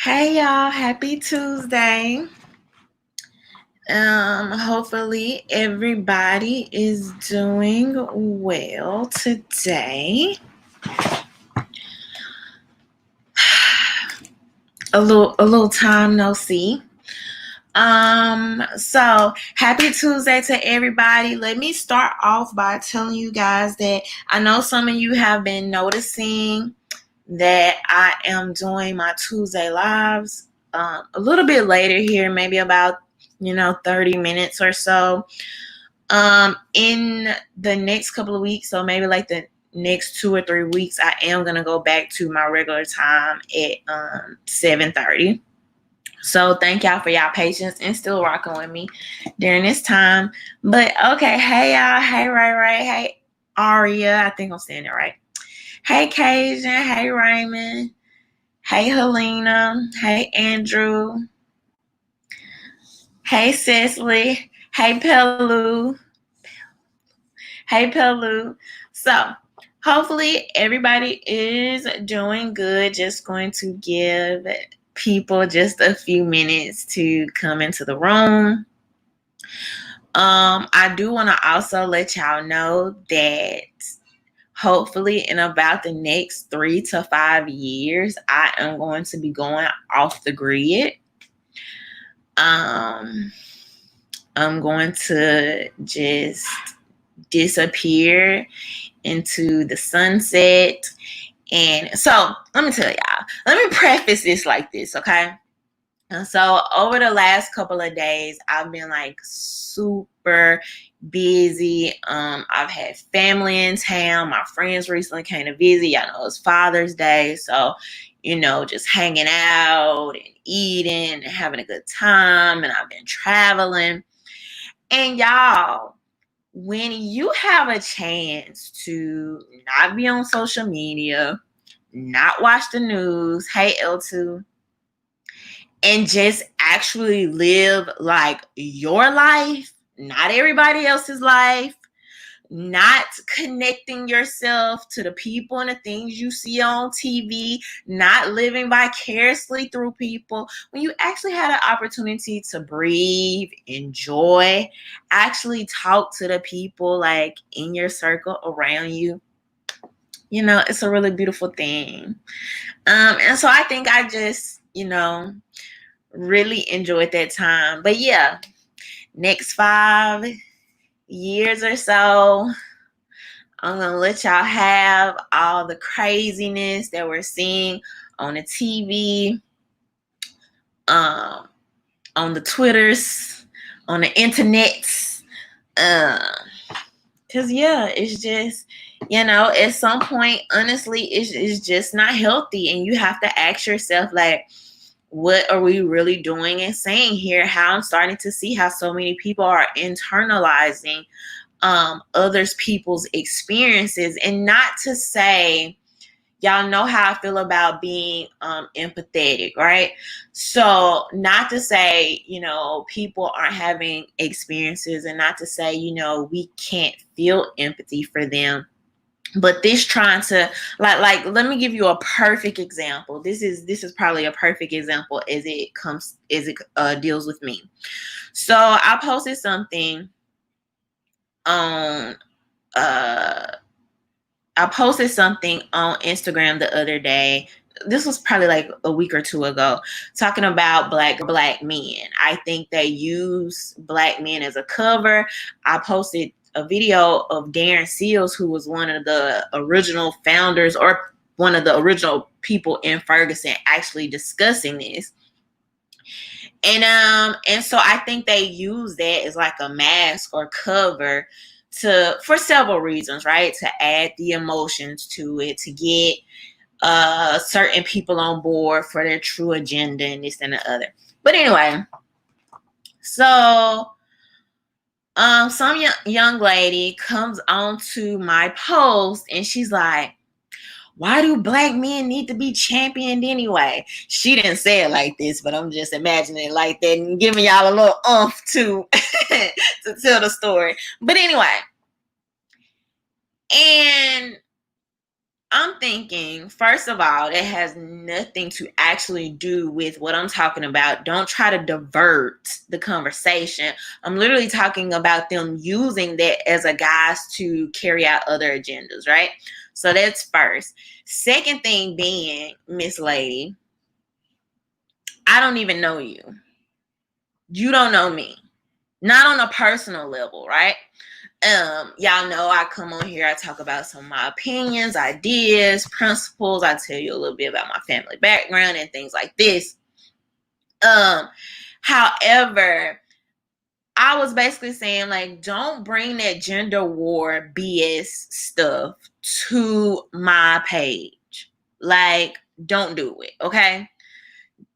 Hey y'all, happy Tuesday. Hopefully everybody is doing well today. A little time no see. So happy Tuesday to everybody. Let me start off by telling you guys that I know some of you have been noticing that I am doing my Tuesday lives a little bit later here, maybe about 30 minutes or so. In the next couple of weeks, so maybe like the next 2 or 3 weeks, I am gonna go back to my regular time at 7:30. So thank y'all for y'all patience and still rocking with me during this time. But okay, hey y'all, hey Ray, hey Aria, I think I'm saying it right. Hey Cajun, hey Raymond, hey Helena, hey Andrew, hey Cecily, hey Pelu. So hopefully everybody is doing good. Just going to give people just a few minutes to come into the room. I do want to also let y'all know that hopefully in about the next 3 to 5 years, I am going to be going off the grid. I'm going to just disappear into the sunset. And so let me tell y'all, let me preface this like this, okay? And so over the last couple of days, I've been like super busy. I've had family in town. My friends recently came to visit. Y'all know it's Father's Day. So, just hanging out and eating and having a good time. And I've been traveling. And y'all, when you have a chance to not be on social media, not watch the news, hey L2, and just actually live like your life, not everybody else's life, not connecting yourself to the people and the things you see on TV, not living vicariously through people, when you actually had an opportunity to breathe, enjoy, actually talk to the people like in your circle around you, it's a really beautiful thing. And so I think I just, really enjoyed that time. But yeah, next 5 years or so, I'm gonna let y'all have all the craziness that we're seeing on the TV, on the Twitters, on the internets. Cause yeah, it's just, at some point, honestly, it's just not healthy. And you have to ask yourself, like, what are we really doing and saying here? How I'm starting to see how so many people are internalizing others people's experiences. And not to say, y'all know how I feel about being empathetic, right? So not to say, people aren't having experiences, and not to say, we can't feel empathy for them. But this trying to like let me give you a perfect example. This is probably a perfect example as it deals with me. So I posted something on Instagram the other day. This was probably like a week or two ago, talking about black men. I think they use black men as a cover. I posted a video of Darren Seals, who was one of the original founders or one of the original people in Ferguson, actually discussing this. And so I think they use that as like a mask or cover for several reasons, right? To add the emotions to it, to get certain people on board for their true agenda and this and the other. But anyway, so some young lady comes onto my post and she's like, why do black men need to be championed anyway? She didn't say it like this, but I'm just imagining it like that and giving y'all a little oomph to tell the story. But anyway, and I'm thinking, first of all, it has nothing to actually do with what I'm talking about. Don't try to divert the conversation. I'm literally talking about them using that as a guise to carry out other agendas, right? So that's first. Second thing being, Miss Lady, I don't even know you. You don't know me. Not on a personal level, right? Y'all know I come on here, I talk about some of my opinions, ideas, principles. I tell you a little bit about my family background and things like this. However, I was basically saying, like, don't bring that gender war BS stuff to my page. Like, don't do it, okay?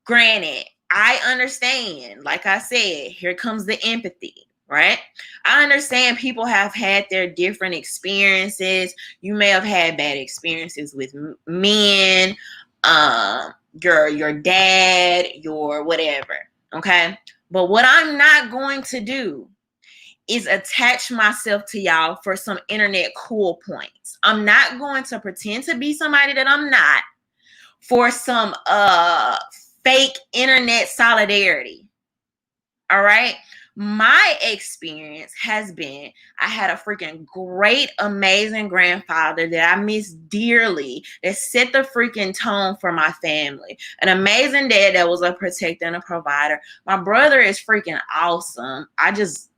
Granted, I understand, like I said, here comes the empathy, right? I understand people have had their different experiences. You may have had bad experiences with men, your dad, your whatever, okay? But what I'm not going to do is attach myself to y'all for some internet cool points. I'm not going to pretend to be somebody that I'm not for some fake internet solidarity. All right. My experience has been I had a freaking great, amazing grandfather that I miss dearly, that set the freaking tone for my family. An amazing dad that was a protector and a provider. My brother is freaking awesome. I just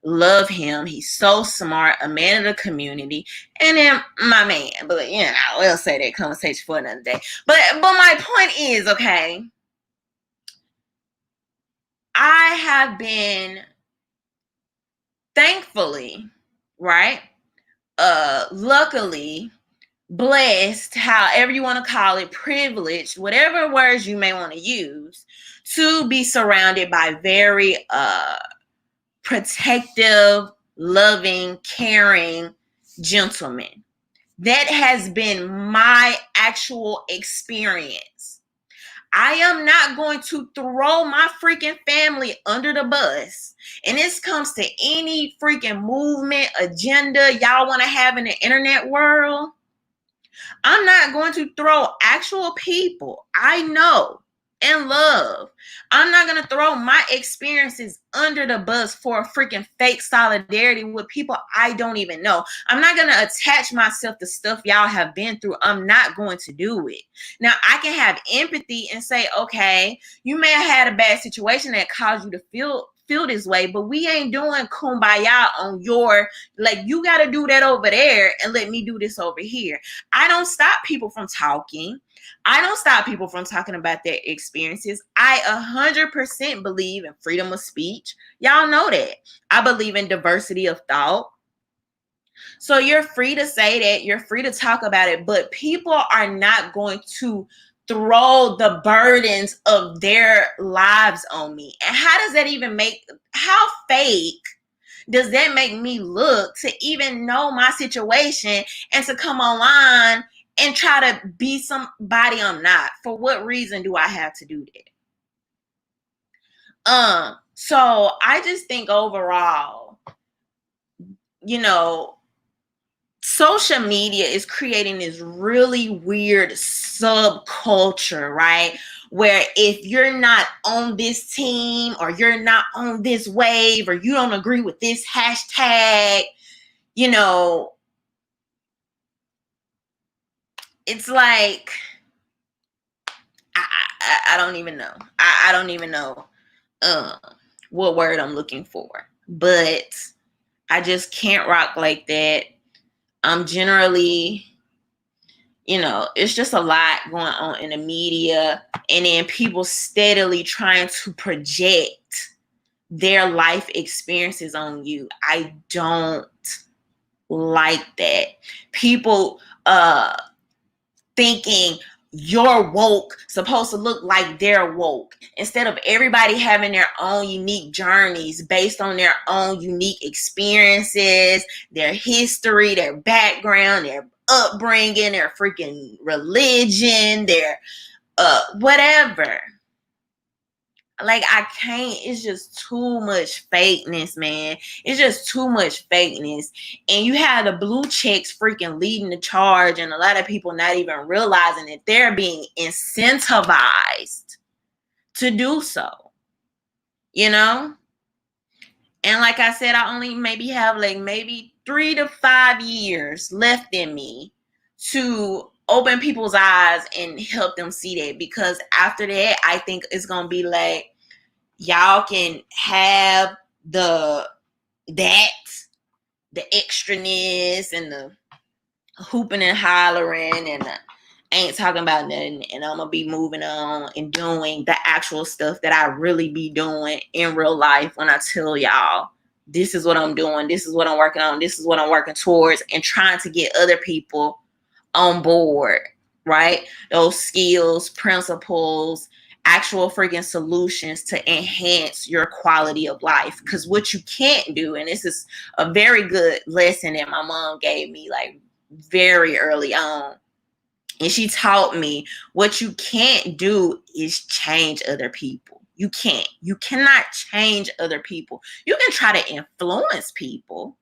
love him. He's so smart, a man of the community, and then my man. But we'll say that conversation for another day. But my point is, okay, I have been thankfully, right? Luckily, blessed, however you want to call it, privileged, whatever words you may want to use, to be surrounded by very protective, loving, caring gentlemen. That has been my actual experience. I am not going to throw my freaking family under the bus. And this comes to any freaking movement, agenda y'all want to have in the internet world. I'm not going to throw actual people I know and love. I'm not going to throw my experiences under the bus for a freaking fake solidarity with people I don't even know. I'm not going to attach myself to stuff y'all have been through. I'm not going to do it. Now, I can have empathy and say, okay, you may have had a bad situation that caused you to feel this way, but we ain't doing kumbaya on your, like, you got to do that over there and let me do this over here. I don't stop people from talking. I don't stop people from talking about their experiences. I 100% believe in freedom of speech. Y'all know that. I believe in diversity of thought. So you're free to say that. You're free to talk about it. But people are not going to throw the burdens of their lives on me. And how does that even how fake does that make me look to even know my situation and to come online and try to be somebody I'm not? For what reason do I have to do that? So I just think overall, social media is creating this really weird subculture, right? Where if you're not on this team or you're not on this wave or you don't agree with this hashtag, it's like, I don't even know. I don't even know what word I'm looking for. But I just can't rock like that. I'm generally, it's just a lot going on in the media. And then people steadily trying to project their life experiences on you. I don't like that. People thinking you're woke supposed to look like they're woke, instead of everybody having their own unique journeys based on their own unique experiences, their history, their background, their upbringing, their freaking religion, their whatever. Like, I can't. It's just too much fakeness, man. It's just too much fakeness. And you have the blue checks freaking leading the charge, and a lot of people not even realizing that they're being incentivized to do so. You know? And like I said, I only maybe have like maybe 3 to 5 years left in me to open people's eyes and help them see that. Because after that, I think it's going to be like, y'all can have the extraness and the hooping and hollering and ain't talking about nothing, and I'm gonna be moving on and doing the actual stuff that I really be doing in real life when I tell y'all this is what I'm doing, this is what I'm working on, this is what I'm working towards, and trying to get other people on board, right? Those skills, principles, actual freaking solutions to enhance your quality of life. Because what you can't do, and this is a very good lesson that my mom gave me like very early on, and she taught me, what you can't do is change other people. You can't. You cannot change other people. You can try to influence people.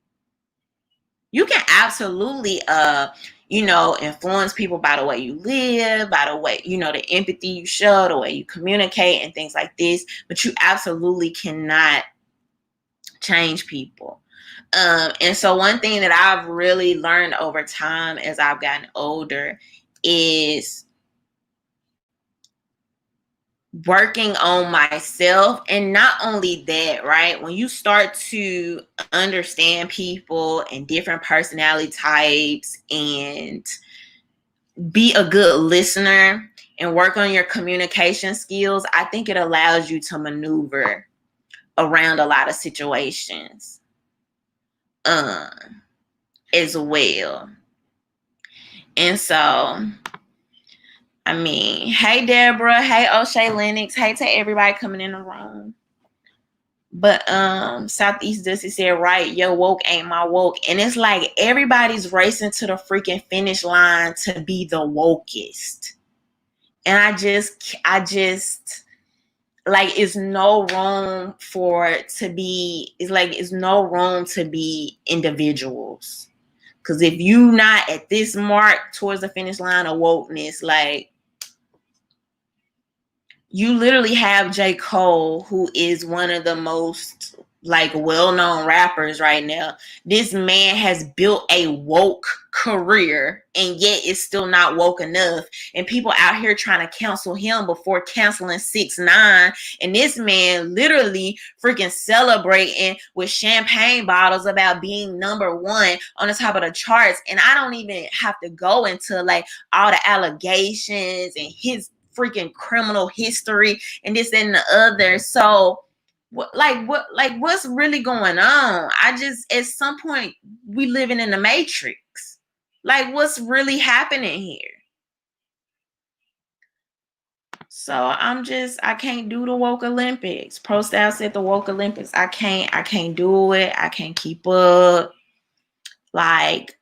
You can absolutely influence people by the way you live, by the way, the empathy you show, the way you communicate and things like this, but you absolutely cannot change people. And so one thing that I've really learned over time as I've gotten older is working on myself. And not only that, right? When you start to understand people and different personality types and be a good listener and work on your communication skills, I think it allows you to maneuver around a lot of situations as well. And so, I mean, hey Deborah, hey O'Shea Lennox, hey to everybody coming in the room. But Southeast Dusty said, right, yo woke ain't my woke. And it's like everybody's racing to the freaking finish line to be the wokest. And I just like, it's no room for it to be, it's no room to be individuals. Because if you not at this mark towards the finish line of wokeness, like, you literally have J. Cole, who is one of the most like well-known rappers right now. This man has built a woke career, and yet it's still not woke enough. And people out here trying to cancel him before canceling 6ix9ine. And this man literally freaking celebrating with champagne bottles about being number one on the top of the charts. And I don't even have to go into like all the allegations and his freaking criminal history and this and the other. So what's really going on? I just, at some point, we living in the matrix. Like, what's really happening here? So I can't do the woke Olympics. Pro Style said the woke Olympics. I can't do it. I can't keep up. Like,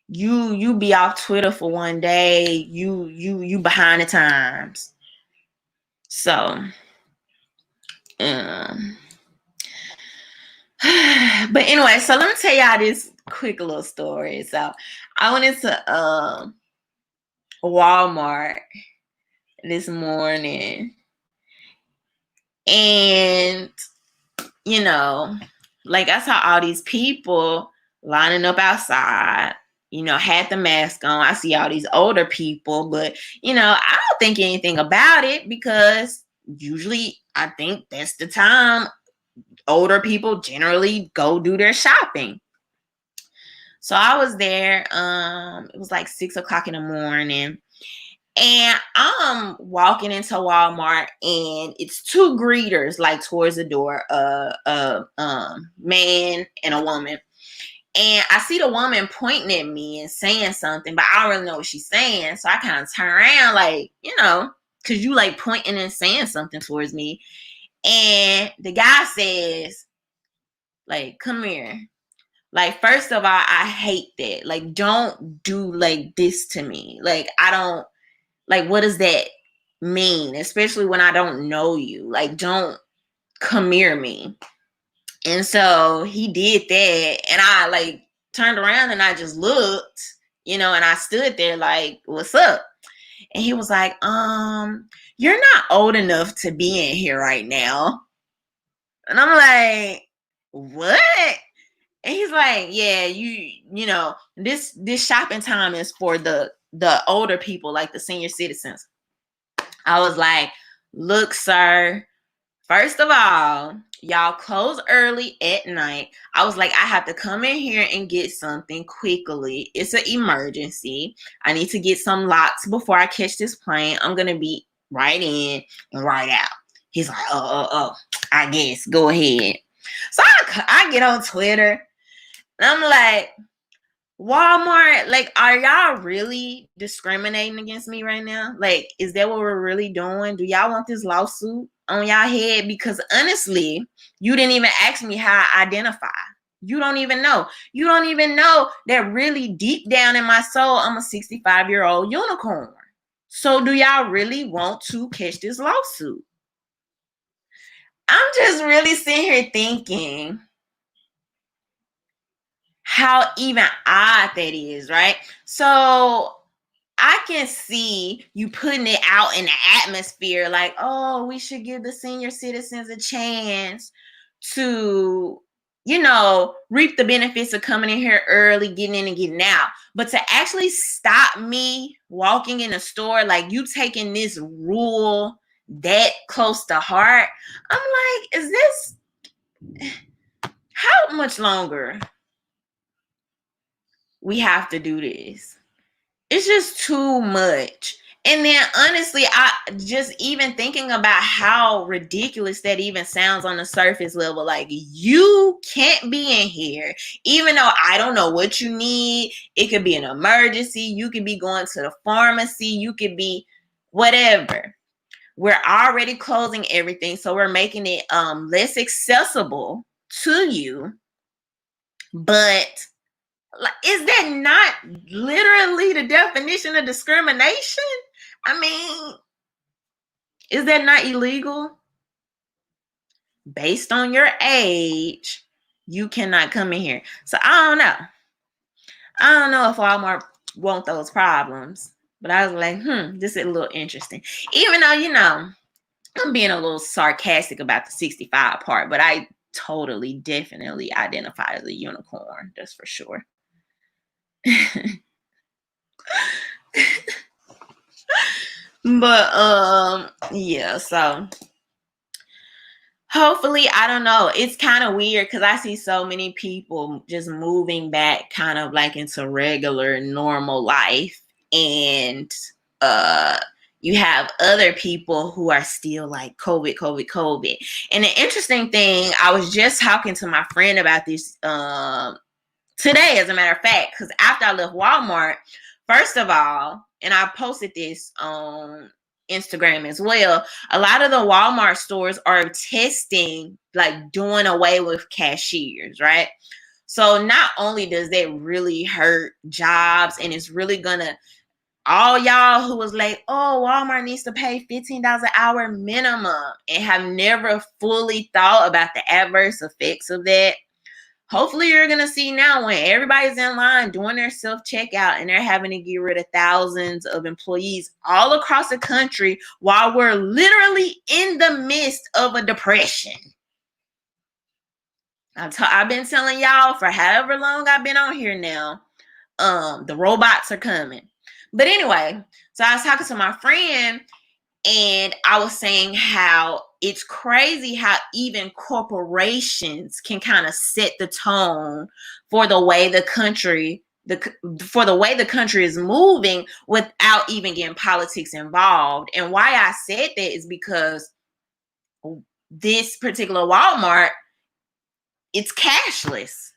you be off Twitter for one day, you behind the times. So but anyway, so let me tell y'all this quick little story. So I went into Walmart this morning, and like, I saw all these people lining up outside, had the mask on. I see all these older people, but I don't think anything about it, because usually I think that's the time older people generally go do their shopping. So I was there. It was like 6:00 in the morning, and I'm walking into Walmart, and it's two greeters like towards the door, man and a woman. And I see the woman pointing at me and saying something, but I don't really know what she's saying. So I kind of turn around, like, because you like pointing and saying something towards me. And the guy says, like, come here. Like, first of all, I hate that. Like, don't do like this to me. Like, I don't, like, what does that mean, especially when I don't know you. Like, don't come near me. And so he did that, and I like turned around and I just looked, and I stood there like, what's up? And he was like, you're not old enough to be in here right now. And I'm like, what? And he's like, yeah, this shopping time is for the older people, like the senior citizens. I was like, look, sir, first of all, y'all close early at night. I was like, I have to come in here and get something quickly. It's an emergency. I need to get some locks before I catch this plane. I'm going to be right in and right out. He's like, oh, I guess. Go ahead. So I get on Twitter and I'm like, Walmart, like, are y'all really discriminating against me right now? Like, is that what we're really doing? Do y'all want this lawsuit on y'all head? Because honestly, you didn't even ask me how I identify. You don't even know. You don't even know that really deep down in my soul, I'm a 65-year-old unicorn. So do y'all really want to catch this lawsuit? I'm just really sitting here thinking how even odd that is, right? So I can see you putting it out in the atmosphere like, oh, we should give the senior citizens a chance to, reap the benefits of coming in here early, getting in and getting out. But to actually stop me walking in a store, like you taking this rule that close to heart, I'm like, is this, how much longer we have to do this? It's just too much. And then honestly, I just even thinking about how ridiculous that even sounds on the surface level. Like, you can't be in here, even though I don't know what you need. It could be an emergency. You could be going to the pharmacy. You could be whatever. We're already closing everything. So we're making it less accessible to you. But is that not literally the definition of discrimination? I mean, is that not illegal? Based on your age, you cannot come in here. So I don't know. I don't know if Walmart want those problems. But I was like, this is a little interesting. Even though, I'm being a little sarcastic about the 65 part, but I totally, definitely identify as a unicorn. That's for sure. But yeah, so hopefully, I don't know, it's kind of weird because I see so many people just moving back kind of like into regular normal life, and you have other people who are still like COVID. And the interesting thing, I was just talking to my friend about this today, as a matter of fact, because after I left Walmart, first of all, and I posted this on Instagram as well, a lot of the Walmart stores are testing, like doing away with cashiers, right? So not only does that really hurt jobs, and it's really gonna, all y'all who was like, oh, Walmart needs to pay $15 an hour minimum and have never fully thought about the adverse effects of that. Hopefully you're going to see now when everybody's in line doing their self-checkout and they're having to get rid of thousands of employees all across the country while we're literally in the midst of a depression. I've been telling y'all for however long I've been on here now, the robots are coming. But anyway, so I was talking to my friend, and I was saying how it's crazy how even corporations can kind of set the tone for the way the country is moving without even getting politics involved. And why I said that is because this particular Walmart, it's cashless.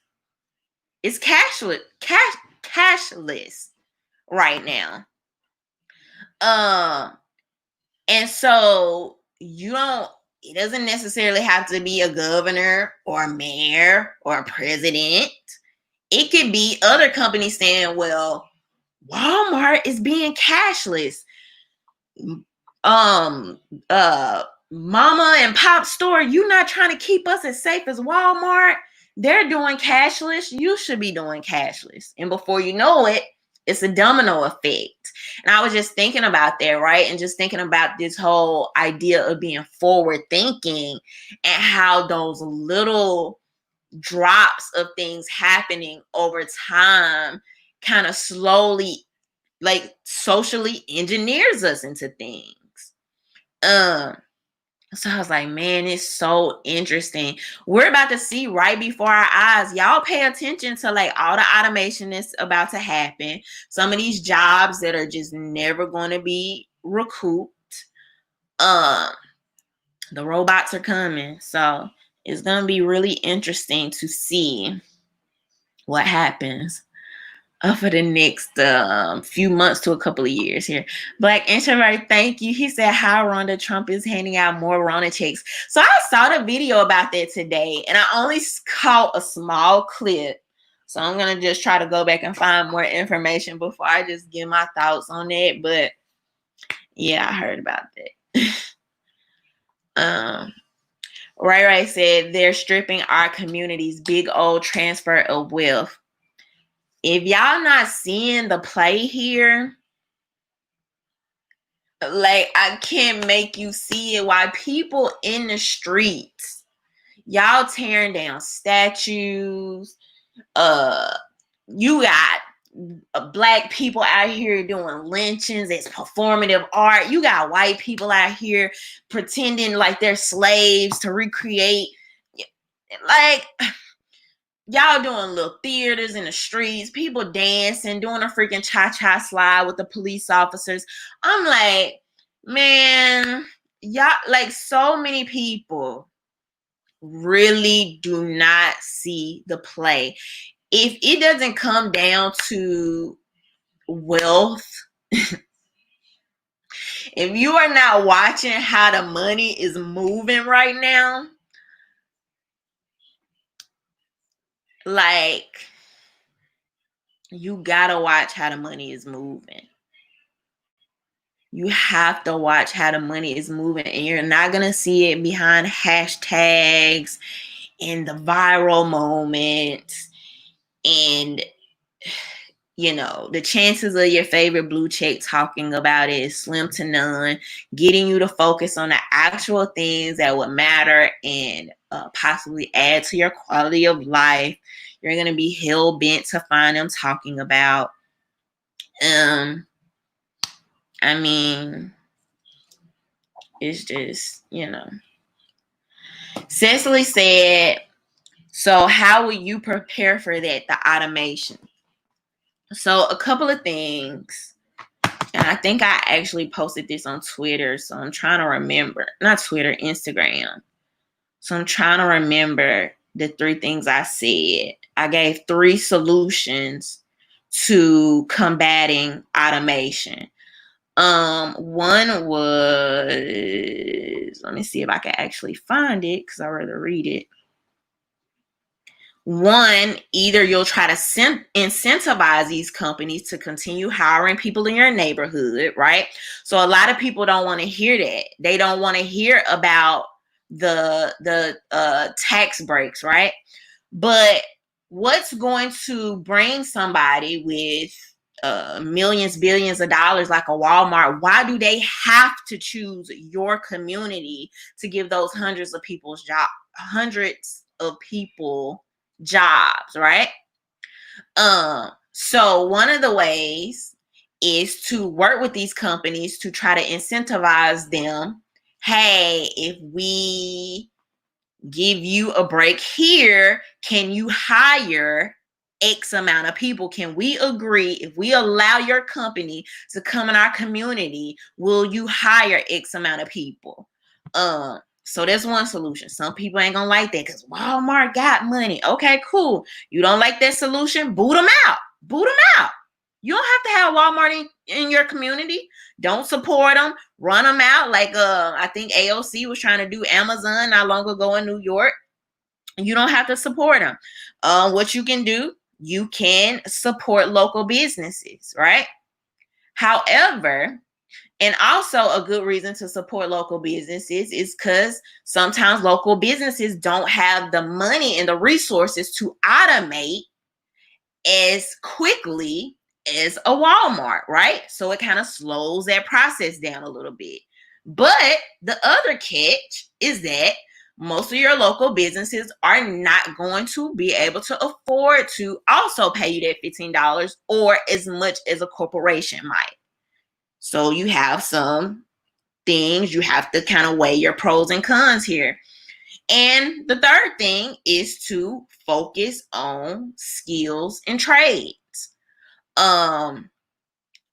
It's cashless right now. And so it doesn't necessarily have to be a governor or a mayor or a president. It could be other companies saying, well, Walmart is being cashless. mama and pop store, you not trying to keep us as safe as Walmart. They're doing cashless. You should be doing cashless. And before you know it, it's a domino effect. And I was just thinking about that, right? And just thinking about this whole idea of being forward thinking and how those little drops of things happening over time kind of slowly, like, socially engineers us into things. So I was like, man, it's so interesting. We're about to see right before our eyes. Y'all pay attention to like all the automation that's about to happen. Some of these jobs that are just never going to be recouped. The robots are coming. So it's going to be really interesting to see what happens for the next few months to a couple of years here. Black Introvert, thank you. He said, how Rhonda Trump is handing out more Rhonda checks. So I saw the video about that today, and I only caught a small clip. So I'm going to just try to go back and find more information before I just give my thoughts on that. But yeah, I heard about that. Ray said, they're stripping our communities, big old transfer of wealth. If y'all not seeing the play here, like, I can't make you see it. Why people in the streets, y'all tearing down statues. You got black people out here doing lynchings. It's performative art. You got white people out here pretending like they're slaves to recreate. Like, y'all doing little theaters in the streets, people dancing, doing a freaking cha-cha slide with the police officers. I'm like, man, y'all, like, so many people really do not see the play. If it doesn't come down to wealth, if you are not watching how the money is moving right now, like, you gotta watch how the money is moving. You have to watch how the money is moving, and you're not gonna see it behind hashtags and the viral moments. And, you know, the chances of your favorite blue check talking about it is slim to none. Getting you to focus on the actual things that would matter and possibly add to your quality of life, you're going to be hell-bent to find them talking about. I mean, it's just, you know. Cecily said, so how will you prepare for that, the automation? So a couple of things. And I think I actually posted this on Twitter. So I'm trying to remember. Not Twitter, Instagram. So I'm trying to remember the 3 things I said. I gave 3 solutions to combating automation. One was, let me see if I can actually find it because I'd rather read it. One, either you'll try to incentivize these companies to continue hiring people in your neighborhood, right? So a lot of people don't want to hear that. They don't want to hear about the tax breaks, right? But what's going to bring somebody with millions, billions of dollars like a Walmart? Why do they have to choose your community to give those hundreds of people jobs, right? So one of the ways is to work with these companies to try to incentivize them. Hey, if we give you a break here, can you hire X amount of people? Can we agree, if we allow your company to come in our community, will you hire X amount of people? So that's one solution. Some people ain't gonna like that because Walmart got money. Okay, cool. You don't like that solution? Boot them out. Boot them out. You don't have to have Walmart in your community. Don't support them. Run them out. Like I think AOC was trying to do Amazon not long ago in New York. You don't have to support them. What you can do, you can support local businesses, right? However, And also a good reason to support local businesses is because sometimes local businesses don't have the money and the resources to automate as quickly as a Walmart, right? So it kind of slows that process down a little bit. But the other catch is that most of your local businesses are not going to be able to afford to also pay you that $15 or as much as a corporation might. So you have some things you have to kind of weigh your pros and cons here. And the third thing is to focus on skills and trades. Um,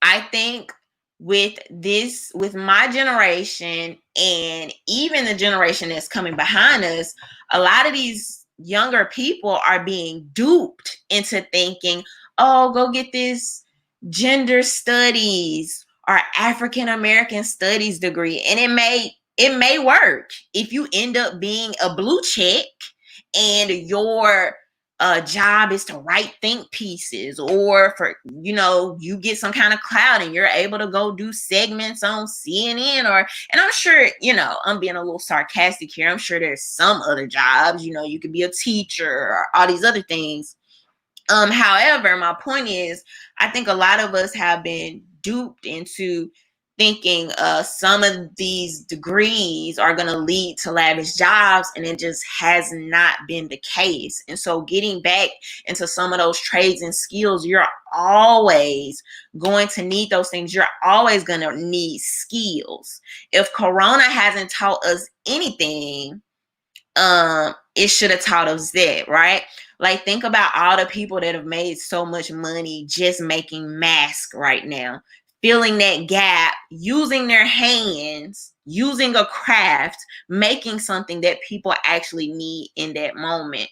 I think with my generation and even the generation that's coming behind us, a lot of these younger people are being duped into thinking, oh, go get this gender studies or African American studies degree. And it may work if you end up being a blue check and your job is to write think pieces, or for you get some kind of clout and you're able to go do segments on CNN, and I'm sure I'm being a little sarcastic here, I'm sure there's some other jobs, you could be a teacher or all these other things. However, my point is, I think a lot of us have been duped into thinking some of these degrees are going to lead to lavish jobs, and it just has not been the case. And so getting back into some of those trades and skills, you're always going to need those things. You're always going to need skills. If Corona hasn't taught us anything, it should have taught us that, right? Like, think about all the people that have made so much money just making masks right now, filling that gap, using their hands, using a craft, making something that people actually need in that moment.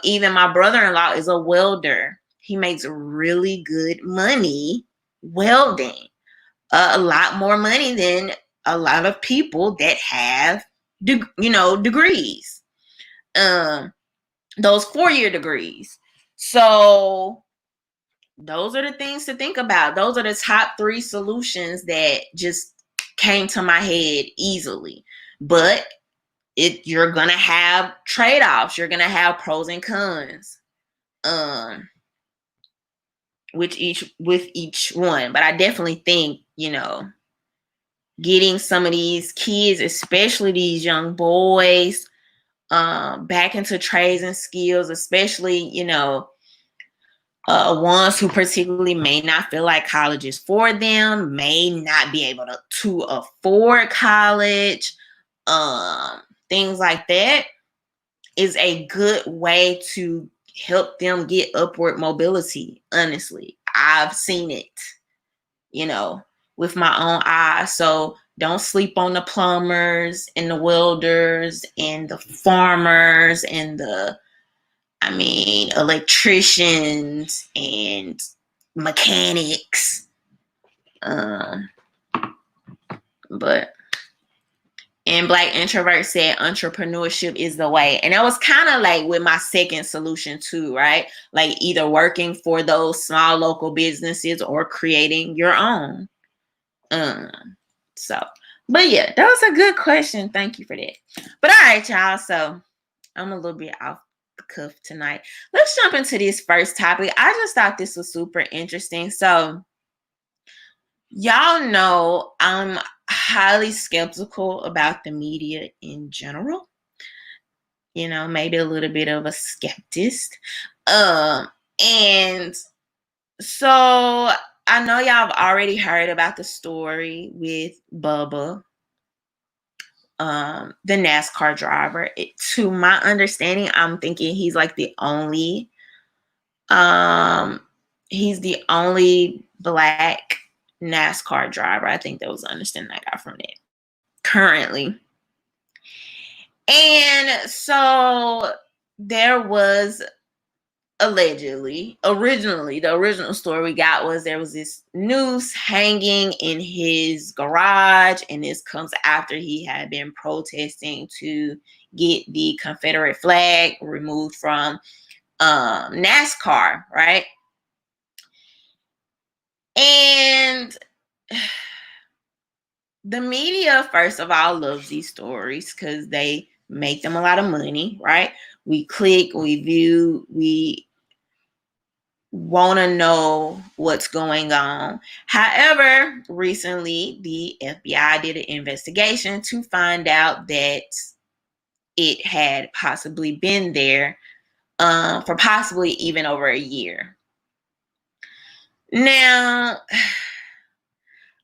Even my brother-in-law is a welder. He makes really good money welding, a lot more money than a lot of people that have, degrees. Those 4-year degrees. So those are the things to think about. Those are the top 3 solutions that just came to my head easily. But you're gonna have trade-offs. You're gonna have pros and cons. With each one. But I definitely think, getting some of these kids, especially these young boys, back into trades and skills, especially, ones who particularly may not feel like college is for them, may not be able to afford college, things like that, is a good way to help them get upward mobility. Honestly, I've seen it, with my own eyes. So don't sleep on the plumbers and the welders and the farmers and electricians and mechanics. And Black Introvert said entrepreneurship is the way. And that was kind of like with my second solution too, right? Like either working for those small local businesses or creating your own. But yeah, that was a good question. Thank you for that. But all right, y'all. So I'm a little bit off the cuff tonight. Let's jump into this first topic. I just thought this was super interesting. So y'all know I'm highly skeptical about the media in general. Maybe a little bit of a skeptist. And so I know y'all have already heard about the story with Bubba, the NASCAR driver. To my understanding, I'm thinking he's like the only Black NASCAR driver. I think that was the understanding I got from that currently. And so there was originally, the original story we got was there was this noose hanging in his garage, and this comes after he had been protesting to get the Confederate flag removed from NASCAR, right? And the media, first of all, loves these stories because they make them a lot of money, right? We click, we view, we want to know what's going on. However, recently the FBI did an investigation to find out that it had possibly been there for possibly even over a year. Now,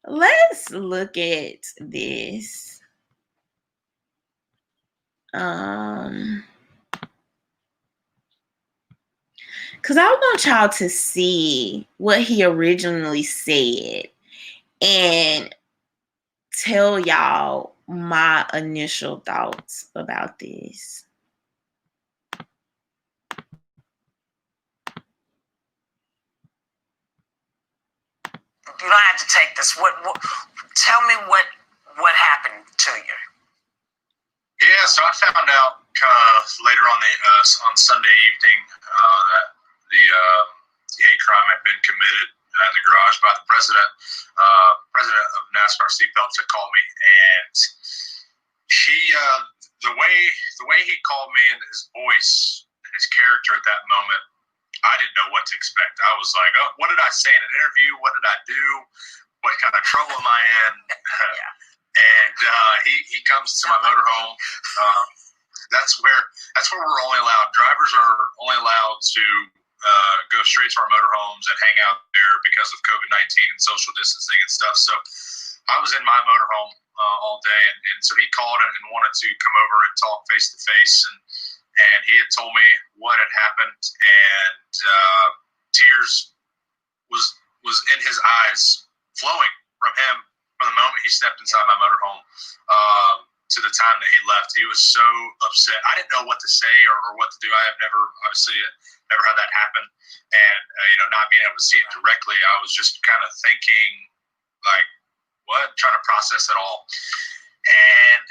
let's look at this. Because I want y'all to see what he originally said and tell y'all my initial thoughts about this. You don't have to take this. Tell me what happened to you. Yeah, so I found out later on Sunday evening that the hate crime had been committed in the garage by the president. President of Nascar Seatbelts had called me, and he the way he called me and his voice and his character at that moment, I didn't know what to expect. I was like, oh, what did I say in an interview? What did I do? What kind of trouble am I in? Yeah. And he comes to my motorhome. That's where we're only allowed. Drivers are only allowed to go straight to our motorhomes and hang out there because of COVID-19 and social distancing and stuff. So I was in my motorhome all day, and so he called and wanted to come over and talk face to face, and he had told me what had happened, and tears was in his eyes, flowing from him from the moment he stepped inside my motorhome to the time that he left. He was so upset. I didn't know what to say or what to do. I have obviously never had that happen, and not being able to see it directly, I was just kind of thinking, like, what? Trying to process it all. And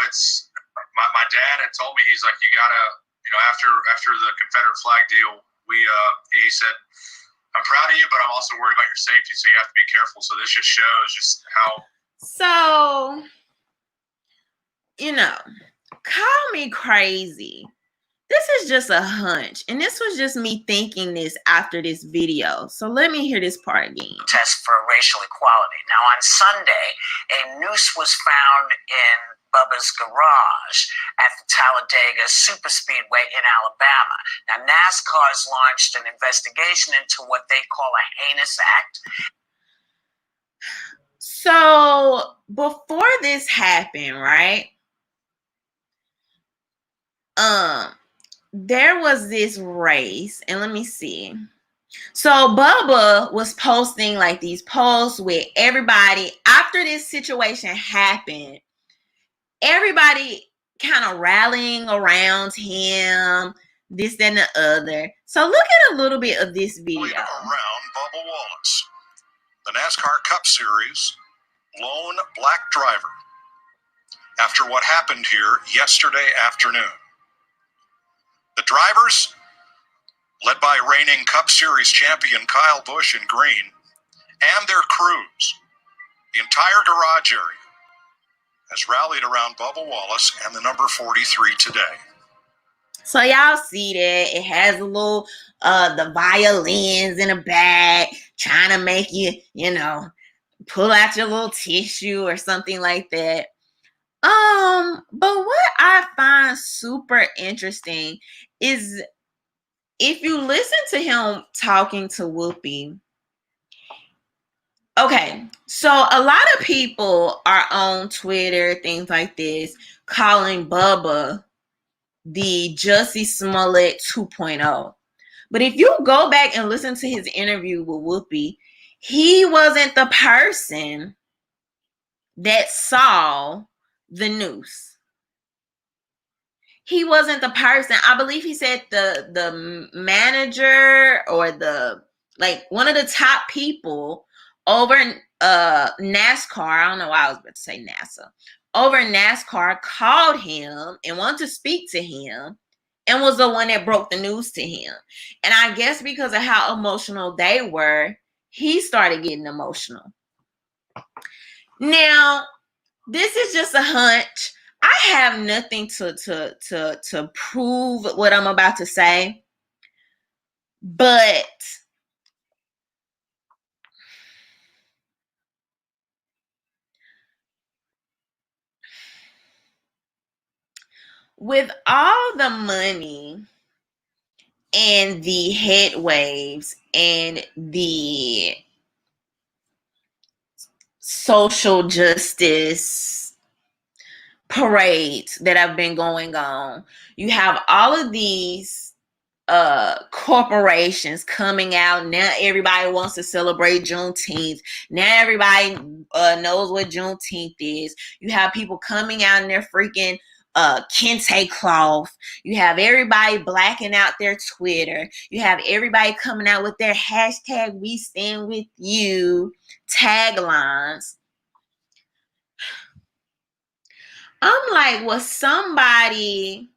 it's my dad had told me, he's like, you gotta, after the Confederate flag deal, he said, I'm proud of you, but I'm also worried about your safety, so you have to be careful. So this just shows just how. So, call me crazy. This is just a hunch, and this was just me thinking this after this video. So let me hear this part again. Test for racial equality. Now, on Sunday, a noose was found in Bubba's garage at the Talladega Superspeedway in Alabama. Now, NASCAR's launched an investigation into what they call a heinous act. So before this happened, right? There was this race, and let me see. So Bubba was posting like these posts with everybody after this situation happened. Everybody kind of rallying around him, this, that, and the other. So look at a little bit of this video. Around Bubba Wallace, the NASCAR Cup Series lone black driver, after what happened here yesterday afternoon. The drivers, led by reigning Cup Series champion Kyle Busch in green, and their crews, the entire garage area, has rallied around Bubba Wallace and the number 43 today. So y'all see that it has a little the violins in the back, trying to make you, pull out your little tissue or something like that. But what I find super interesting is if you listen to him talking to Whoopi. Okay, so a lot of people are on Twitter, things like this, calling Bubba the Jussie Smollett 2.0. But if you go back and listen to his interview with Whoopi, he wasn't the person that saw the noose. He wasn't the person. I believe he said the manager or one of the top people over NASCAR. I don't know why I was about to say NASA. Over NASCAR called him and wanted to speak to him and was the one that broke the news to him. And I guess because of how emotional they were, he started getting emotional. Now, this is just a hunch. I have nothing to prove what I'm about to say, but with all the money and the head waves and the social justice parades that have been going on, you have all of these corporations coming out. Now everybody wants to celebrate Juneteenth. Now everybody knows what Juneteenth is. You have people coming out in their freaking kente cloth. You have everybody blacking out their Twitter. You have everybody coming out with their hashtag "We Stand With You" taglines. I'm like, was somebody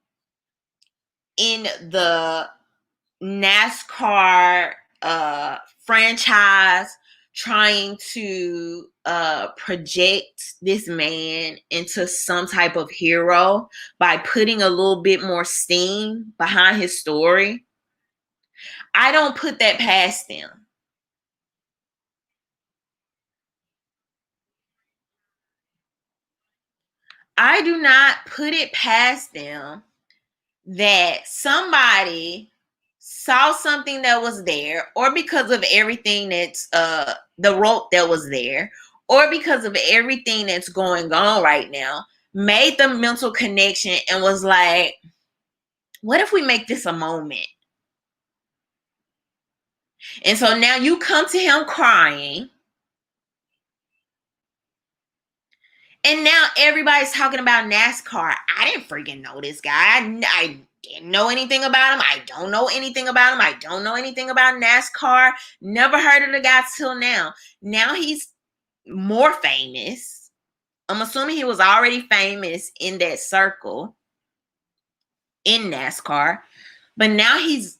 in the NASCAR franchise trying to project this man into some type of hero by putting a little bit more steam behind his story? I don't put that past them. I do not put it past them that somebody saw something that was there, or because of everything that's the rope that was there, or because of everything that's going on right now, made the mental connection and was like, what if we make this a moment? And so now you come to him crying, and now everybody's talking about NASCAR. I didn't freaking know this guy. I didn't know anything about him. I don't know anything about him. I don't know anything about NASCAR. Never heard of the guy till now. Now he's more famous. I'm assuming he was already famous in that circle in NASCAR. But now he's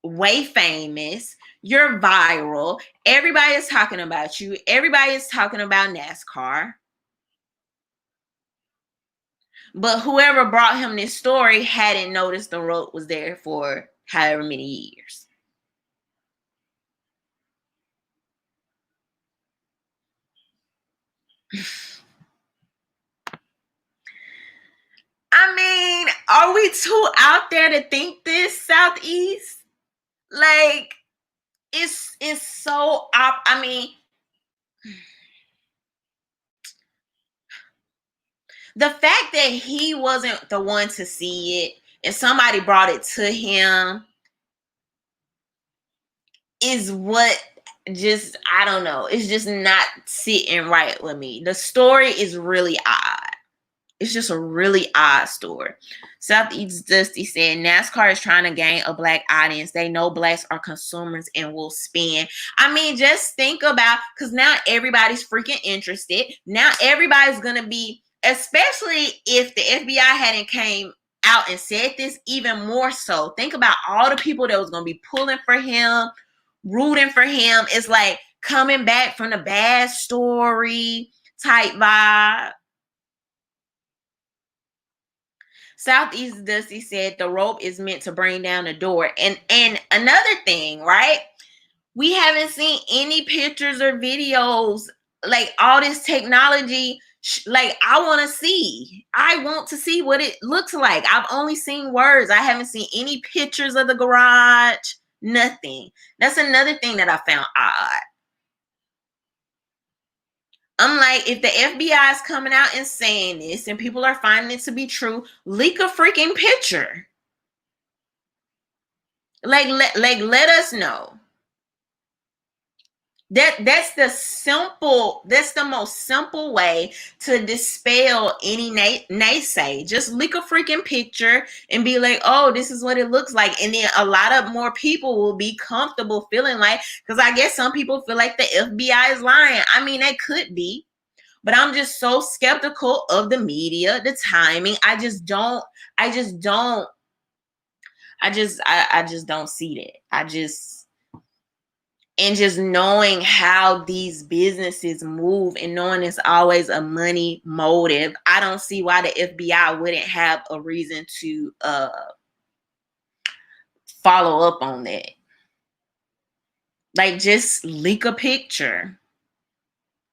way famous. You're viral. Everybody is talking about you. Everybody is talking about NASCAR. But whoever brought him this story hadn't noticed the rope was there for however many years. I mean, are we too out there to think this, Southeast? Like, it's so I mean, the fact that he wasn't the one to see it and somebody brought it to him is what just, I don't know. It's just not sitting right with me. The story is really odd. It's just a really odd story. Southeast Dusty said NASCAR is trying to gain a black audience. They know blacks are consumers and will spend. I mean, just think about, because now everybody's freaking interested. Now everybody's going to be, especially if the FBI hadn't came out and said this, even more so. Think about all the people that was going to be pulling for him, rooting for him. It's like coming back from the bad story type vibe. Southeast Dusty said the rope is meant to bring down the door. And another thing, right? We haven't seen any pictures or videos, like all this technology. Like, I want to see what it looks like. I've only seen words. I haven't seen any pictures of the garage, nothing. That's another thing that I found odd. I'm like, if the FBI is coming out and saying this and people are finding it to be true, leak a freaking picture. Like, let us know. That's the most simple way to dispel any naysay. Just leak a freaking picture and be like, oh, this is what it looks like. And then a lot of more people will be comfortable feeling like, because I guess some people feel like the FBI is lying. I mean, they could be. But I'm just so skeptical of the media, the timing. I just don't see that. And just knowing how these businesses move and knowing it's always a money motive, I don't see why the FBI wouldn't have a reason to follow up on that. Like, just leak a picture.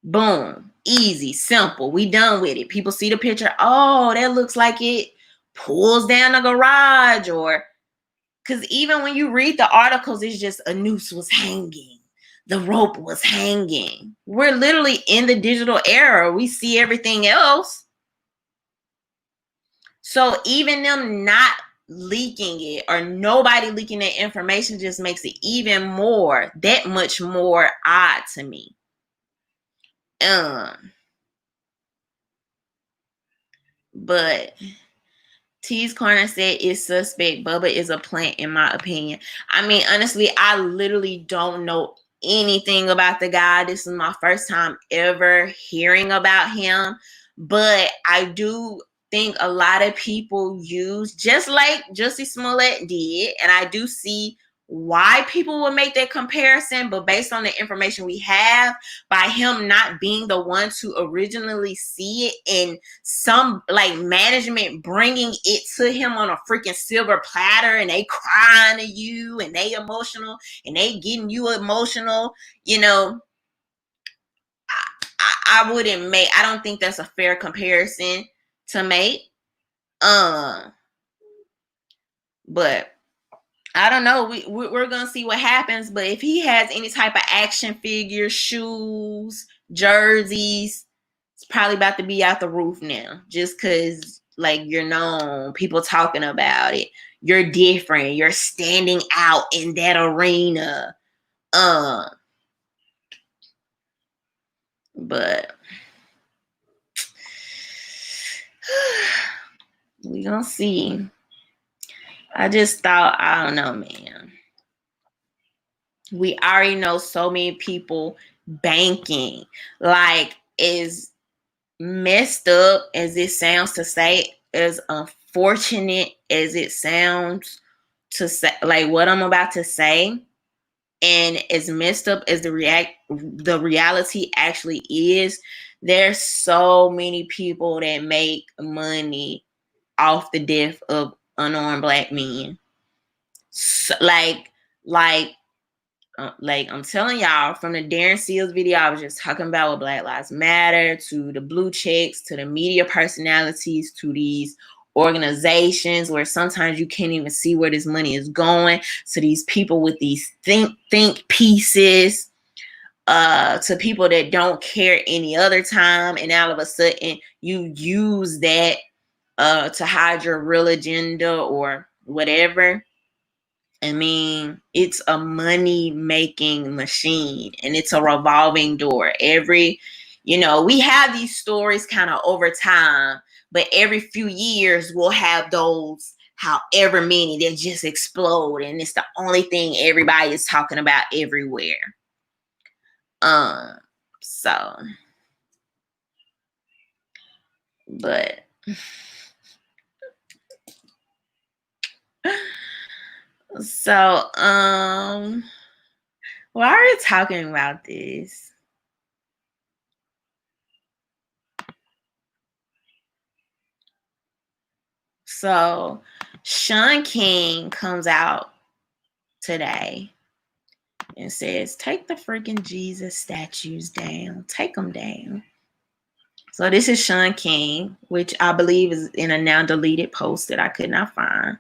Boom. Easy, simple. We done with it. People see the picture. Oh, that looks like it pulls down the garage. Or, because even when you read the articles, it's just a noose was hanging. The rope was hanging. We're literally in the digital era. We see everything else. So even them not leaking it or nobody leaking that information just makes it even more, that much more odd to me. But T's Corner said it's suspect. Bubba is a plant, in my opinion. I mean, honestly, I literally don't know anything about the guy. This is my first time ever hearing about him. But I do think a lot of people use, just like Jussie Smollett did, and I do see why people would make that comparison, but based on the information we have, by him not being the one to originally see it and some like management bringing it to him on a freaking silver platter, and they crying to you and they emotional and they getting you emotional, you know, I wouldn't make, I don't think that's a fair comparison to make. But I don't know. We're going to see what happens. But if he has any type of action figures, shoes, jerseys, it's probably about to be out the roof now. Just because, like, you're known, people talking about it. You're different. You're standing out in that arena. But we going to see. I just thought, I don't know, man. We already know so many people banking. Like, as messed up as it sounds to say, as unfortunate as it sounds to say, like what I'm about to say, and as messed up as the reality actually is, there's so many people that make money off the death of unarmed black men. So, like I'm telling y'all, from the Darren Seals video I was just talking about with Black Lives Matter, to the blue checks, to the media personalities, to these organizations where sometimes you can't even see where this money is going, to these people with these think pieces, to people that don't care any other time, and all of a sudden you use that to hide your real agenda or whatever. I mean, it's a money-making machine, and it's a revolving door. We have these stories kind of over time, but every few years we'll have those, however many, that just explode, and it's the only thing everybody is talking about everywhere. But so, why are we talking about this? So, Sean King comes out today and says, take the freaking Jesus statues down. Take them down. So this is Sean King, which I believe is in a now deleted post that I could not find.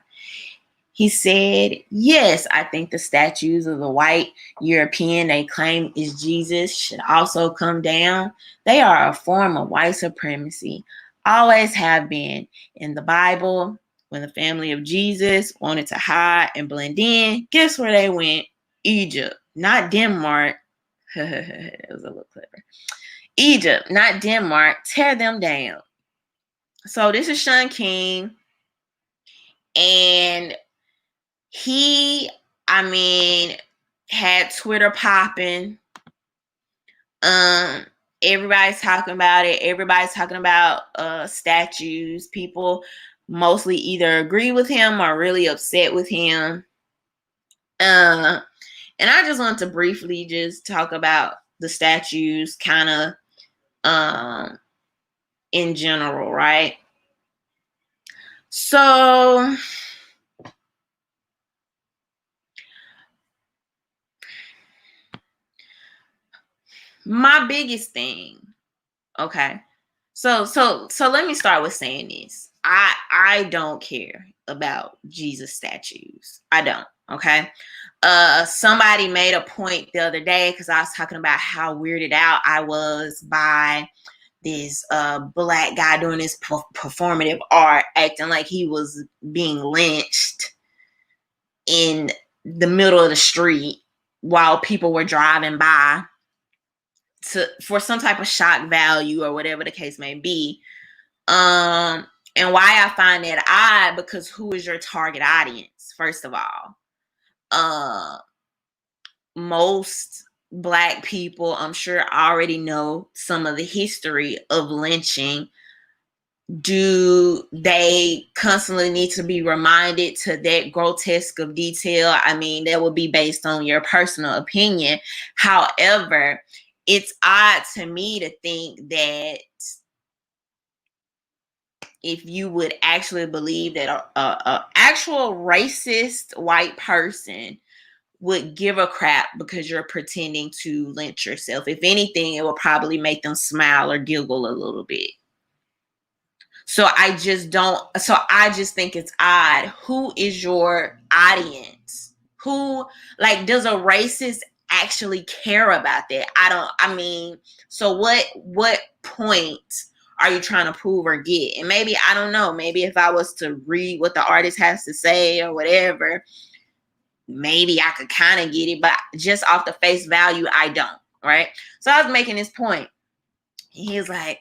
He said, yes, I think the statues of the white European they claim is Jesus should also come down. They are a form of white supremacy. Always have been. In the Bible, when the family of Jesus wanted to hide and blend in, guess where they went? Egypt, not Denmark. It was a little clever. Egypt, not Denmark. Tear them down. So this is Sean King. And he, had Twitter popping. Everybody's talking about it. Everybody's talking about statues. People mostly either agree with him or really upset with him. And I just want to briefly just talk about the statues kind of in general, right? So my biggest thing, okay. So let me start with saying this. I don't care about Jesus statues. I don't, okay? Somebody made a point the other day because I was talking about how weirded out I was by this black guy doing this performative art, acting like he was being lynched in the middle of the street while people were driving by for some type of shock value or whatever the case may be. And why I find that odd, because who is your target audience? First of all, most Black people, I'm sure, already know some of the history of lynching. Do they constantly need to be reminded to that grotesque of detail? I mean, that would be based on your personal opinion. However, it's odd to me to think that if you would actually believe that a actual racist white person would give a crap because you're pretending to lynch yourself. If anything, it will probably make them smile or giggle a little bit. So I just think it's odd. Who is your audience? Who, like, does a racist actually care about that? So what point are you trying to prove or get? And maybe, I don't know, maybe if I was to read what the artist has to say or whatever, maybe I could kind of get it, but just off the face value, I don't, right? So I was making this point. He was like,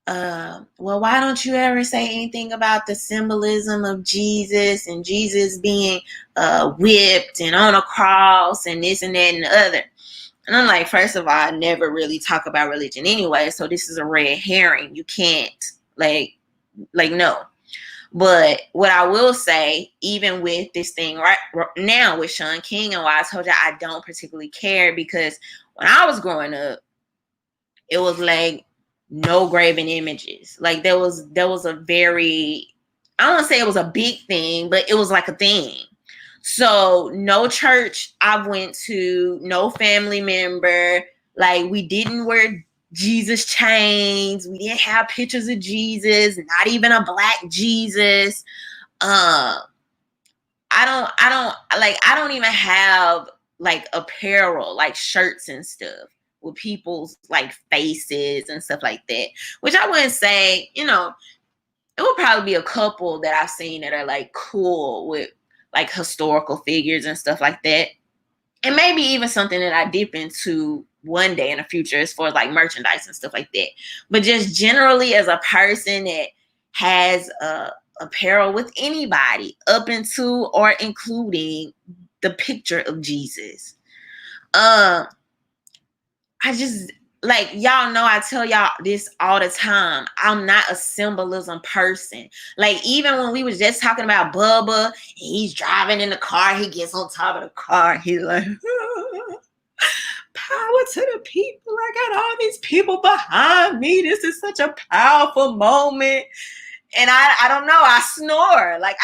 well, why don't you ever say anything about the symbolism of Jesus and Jesus being whipped and on a cross and this and that and the other? And I'm like, first of all, I never really talk about religion anyway, so this is a red herring. You can't, like no. But what I will say, even with this thing right now with Sean King, and why I told you I don't particularly care, because when I was growing up, it was like no graven images. Like there was a very, I don't want to say it was a big thing, but it was like a thing. So no church I went to, no family member, like we didn't wear Jesus chains. We didn't have pictures of Jesus, not even a black Jesus. I don't even have like apparel, like shirts and stuff with people's like faces and stuff like that, which I wouldn't say, it would probably be a couple that I've seen that are like cool with like historical figures and stuff like that. And maybe even something that I dip into one day in the future as far as like merchandise and stuff like that. But just generally as a person that has apparel with anybody up into or including the picture of Jesus. I just, like, y'all know I tell y'all this all the time. I'm not a symbolism person. Like, even when we was just talking about Bubba, he's driving in the car, he gets on top of the car, he's like, power to the people. I got all these people behind me. This is such a powerful moment. And I don't know, I snore. Like,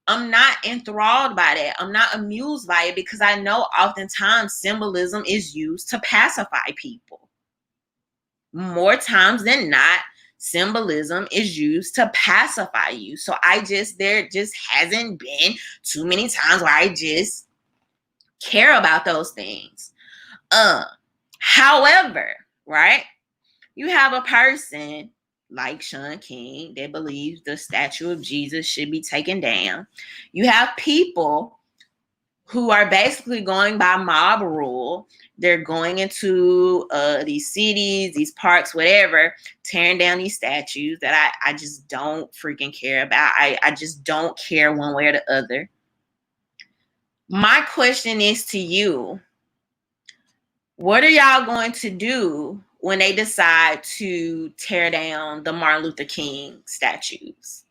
I'm not enthralled by that. I'm not amused by it, because I know oftentimes symbolism is used to pacify people. More times than not, symbolism is used to pacify you. So there just hasn't been too many times where I just care about those things. However, right, you have a person like Sean King that believes the statue of Jesus should be taken down. You have people who are basically going by mob rule. They're going into these cities, these parks, whatever, tearing down these statues that I just don't freaking care about. I just don't care one way or the other. My question is to you, what are y'all going to do when they decide to tear down the Martin Luther King statues?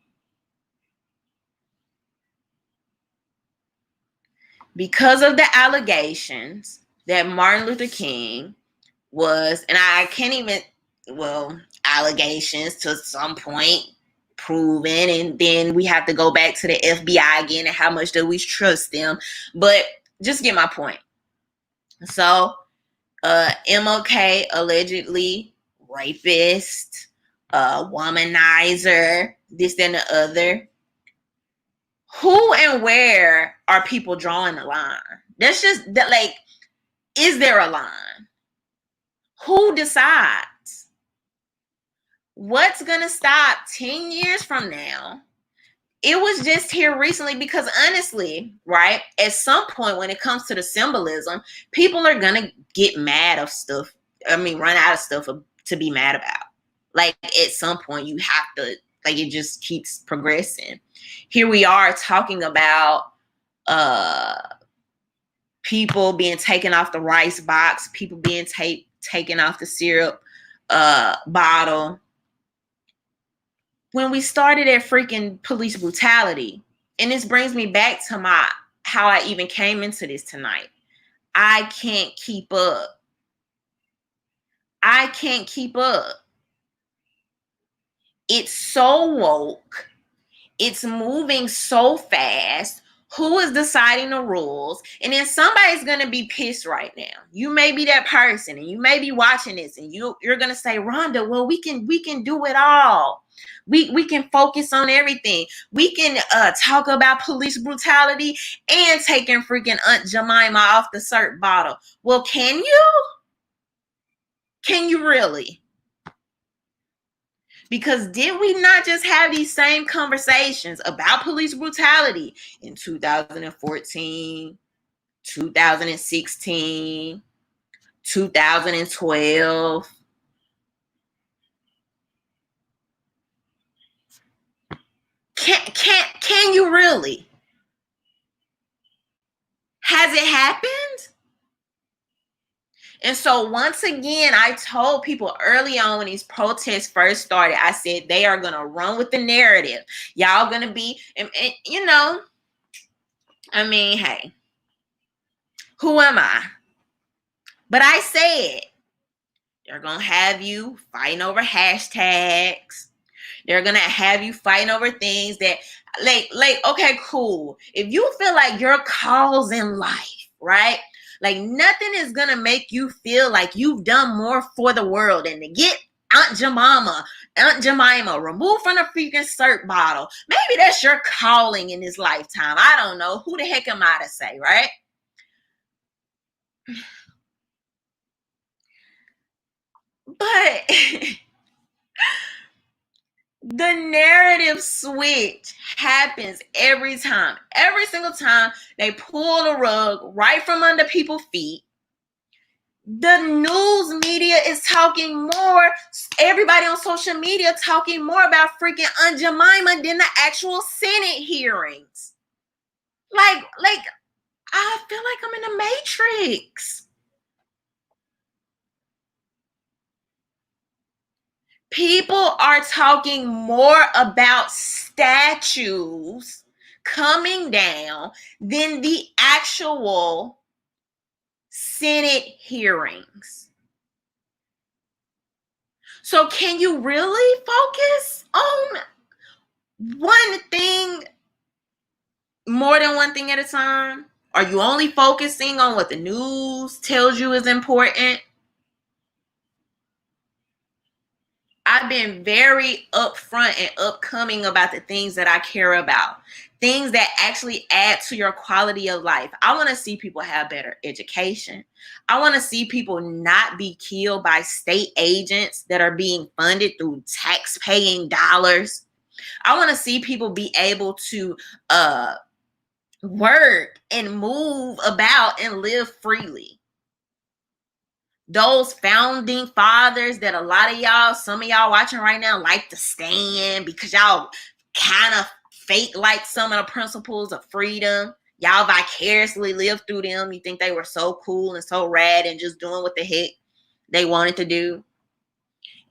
because of the allegations that Martin Luther King was, and I can't even, allegations to some point proven, and then we have to go back to the FBI again and how much do we trust them. But just get my point. So MLK allegedly rapist, womanizer, this and the other. Who and where are people drawing the line? That's just that, like, is there a line? Who decides? What's gonna stop 10 years from now? It was just here recently because honestly, right, at some point when it comes to the symbolism, people are gonna get mad of stuff. Run out of stuff to be mad about. Like, at some point you have to, like, it just keeps progressing. Here we are talking about people being taken off the rice box, people being taken off the syrup bottle. When we started at freaking police brutality, and this brings me back to how I even came into this tonight. I can't keep up. I can't keep up. It's so woke. It's moving so fast. Who is deciding the rules? And then somebody's going to be pissed right now. You may be that person, and you may be watching this, and you're going to say, Rhonda, well, we can do it all. We can focus on everything. We can talk about police brutality and taking freaking Aunt Jemima off the syrup bottle. Well, can you? Can you really? Because did we not just have these same conversations about police brutality in 2014, 2016, 2012? Can you really? Has it happened? And so once again, I told people early on when these protests first started, I said they are going to run with the narrative. Y'all going to be, and you know, hey, who am I? But I said they're going to have you fighting over hashtags. They're going to have you fighting over things that, like, okay, cool. If you feel like your cause in life, right? Like, nothing is going to make you feel like you've done more for the world than to get Aunt Jemima removed from the freaking syrup bottle. Maybe that's your calling in this lifetime. I don't know. Who the heck am I to say, right? But the narrative switch happens every time. Every single time they pull the rug right from under people's feet. The news media is talking more. Everybody on social media talking more about freaking Aunt Jemima than the actual Senate hearings. Like, I feel like I'm in the Matrix. People are talking more about statues coming down than the actual Senate hearings. So can you really focus on one thing, more than one thing at a time? Are you only focusing on what the news tells you is important? I've been very upfront and upcoming about the things that I care about. Things that actually add to your quality of life. I want to see people have better education. I want to see people not be killed by state agents that are being funded through tax-paying dollars. I want to see people be able to work and move about and live freely. Those founding fathers that a lot of y'all, some of y'all watching right now, like to stand because y'all kind of fake like some of the principles of freedom. Y'all vicariously live through them. You think they were so cool and so rad and just doing what the heck they wanted to do.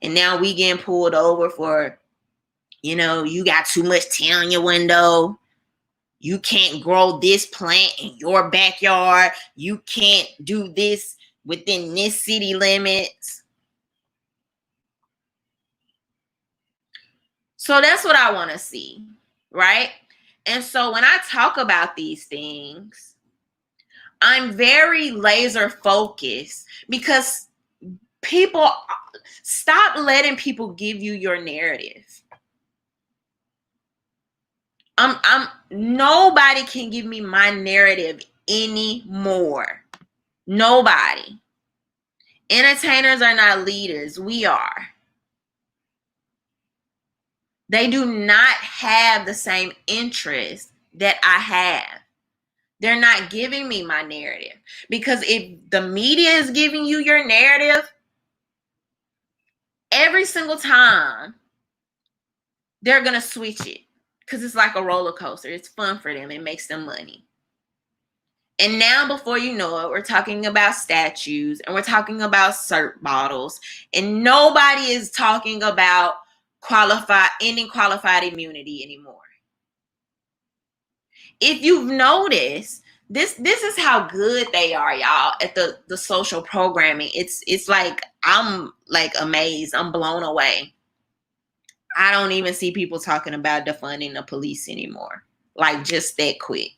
And now we getting pulled over for, you got too much tea on your window. You can't grow this plant in your backyard. You can't do this within this city limits. So that's what I want to see, right? And so when I talk about these things, I'm very laser focused because people, stop letting people give you your narrative. Nobody can give me my narrative anymore. Nobody. Entertainers are not leaders. We are. They do not have the same interest that I have. They're not giving me my narrative. Because if the media is giving you your narrative, every single time they're going to switch it. Because it's like a roller coaster. It's fun for them. It makes them money. And now, before you know it, we're talking about statues and we're talking about cert bottles. And nobody is talking about ending qualified immunity anymore. If you've noticed, this is how good they are, y'all, at the social programming. It's like, I'm like amazed. I'm blown away. I don't even see people talking about defunding the police anymore. Like, just that quick.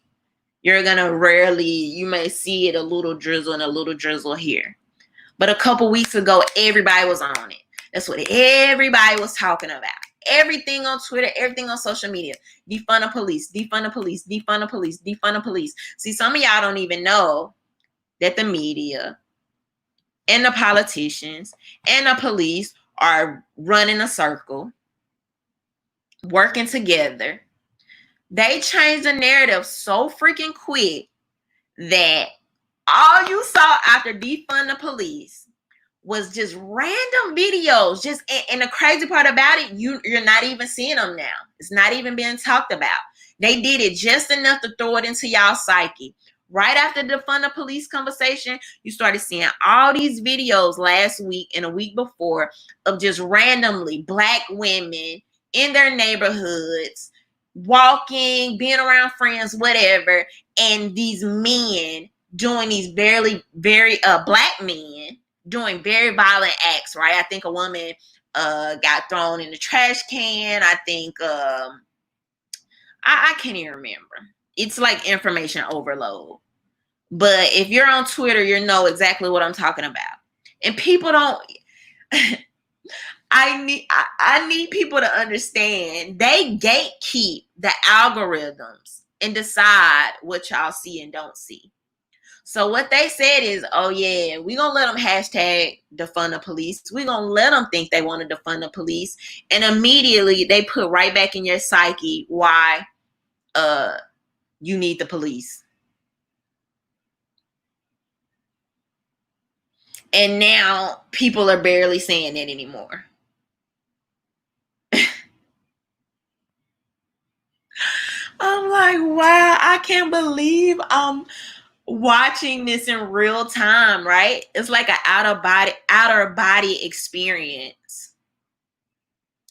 You're going to you may see it a little drizzle and a little drizzle here. But a couple weeks ago, everybody was on it. That's what everybody was talking about. Everything on Twitter, everything on social media. Defund the police, defund the police, defund the police, defund the police. See, some of y'all don't even know that the media and the politicians and the police are running a circle, working together. They changed the narrative so freaking quick that all you saw after defund the police was just random videos. And the crazy part about it, you're not even seeing them now. It's not even being talked about. They did it just enough to throw it into y'all psyche. Right after the defund the police conversation, you started seeing all these videos last week and a week before of just randomly Black women in their neighborhoods, walking, being around friends, whatever, and these men doing these very Black men doing very violent acts, right? I think a woman got thrown in the trash can. I think I can't even remember. It's like information overload. But if you're on Twitter, you know exactly what I'm talking about. And people don't I need people to understand they gatekeep the algorithms and decide what y'all see and don't see. So what they said is, oh yeah, we're going to let them hashtag defund the police. We're going to let them think they want to defund the police. And immediately they put right back in your psyche why you need the police. And now people are barely saying that anymore. I'm like, wow, I can't believe I'm watching this in real time, right? It's like an outer body experience.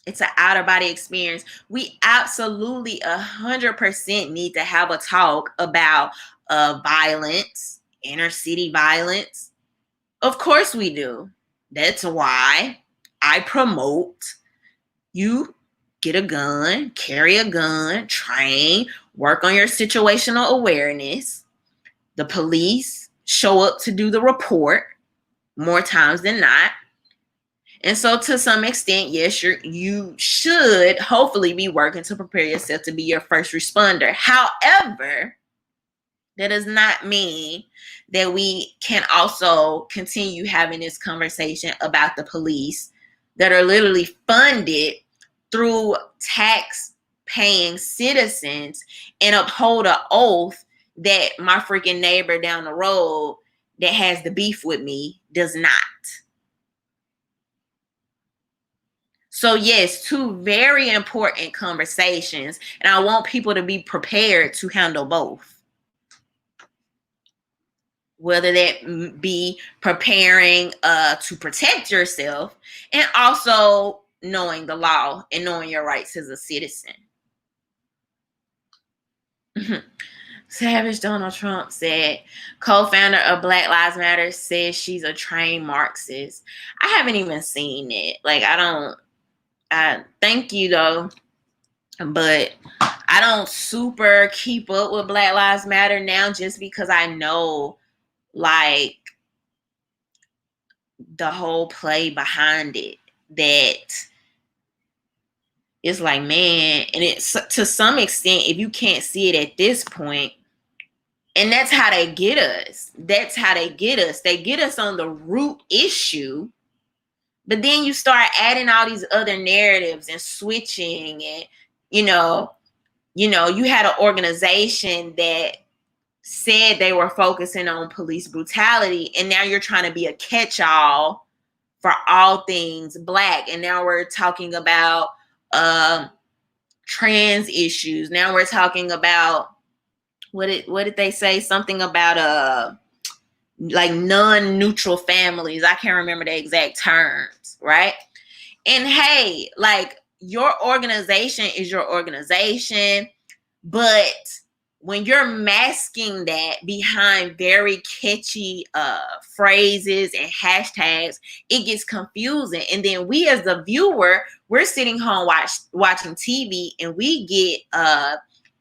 It's an outer body experience. We absolutely 100% need to have a talk about violence, inner city violence. Of course we do. That's why I promote you get a gun, carry a gun, train, work on your situational awareness. The police show up to do the report more times than not. And so to some extent, yes, you should hopefully be working to prepare yourself to be your first responder. However, that does not mean that we can also continue having this conversation about the police that are literally funded through tax-paying citizens and uphold an oath that my freaking neighbor down the road that has the beef with me does not. So yes, two very important conversations, and I want people to be prepared to handle both. Whether that be preparing to protect yourself and also knowing the law and knowing your rights as a citizen. Savage Donald Trump said, co-founder of Black Lives Matter says she's a trained Marxist. I haven't even seen it. Like, I thank you though, but I don't super keep up with Black Lives Matter now just because I know, like, the whole play behind it. That it's like, man, and it's to some extent, if you can't see it at this point, and that's how they get us. That's how they get us. They get us on the root issue, but then you start adding all these other narratives and switching, and you know, you had an organization that said they were focusing on police brutality, and now you're trying to be a catch-all for all things Black, and now we're talking about trans issues. Now we're talking about what did they say? Something about like non-neutral families. I can't remember the exact terms, right? And hey, like, your organization is your organization, but when you're masking that behind very catchy phrases and hashtags, it gets confusing. And then we as the viewer, we're sitting home watching TV, and we get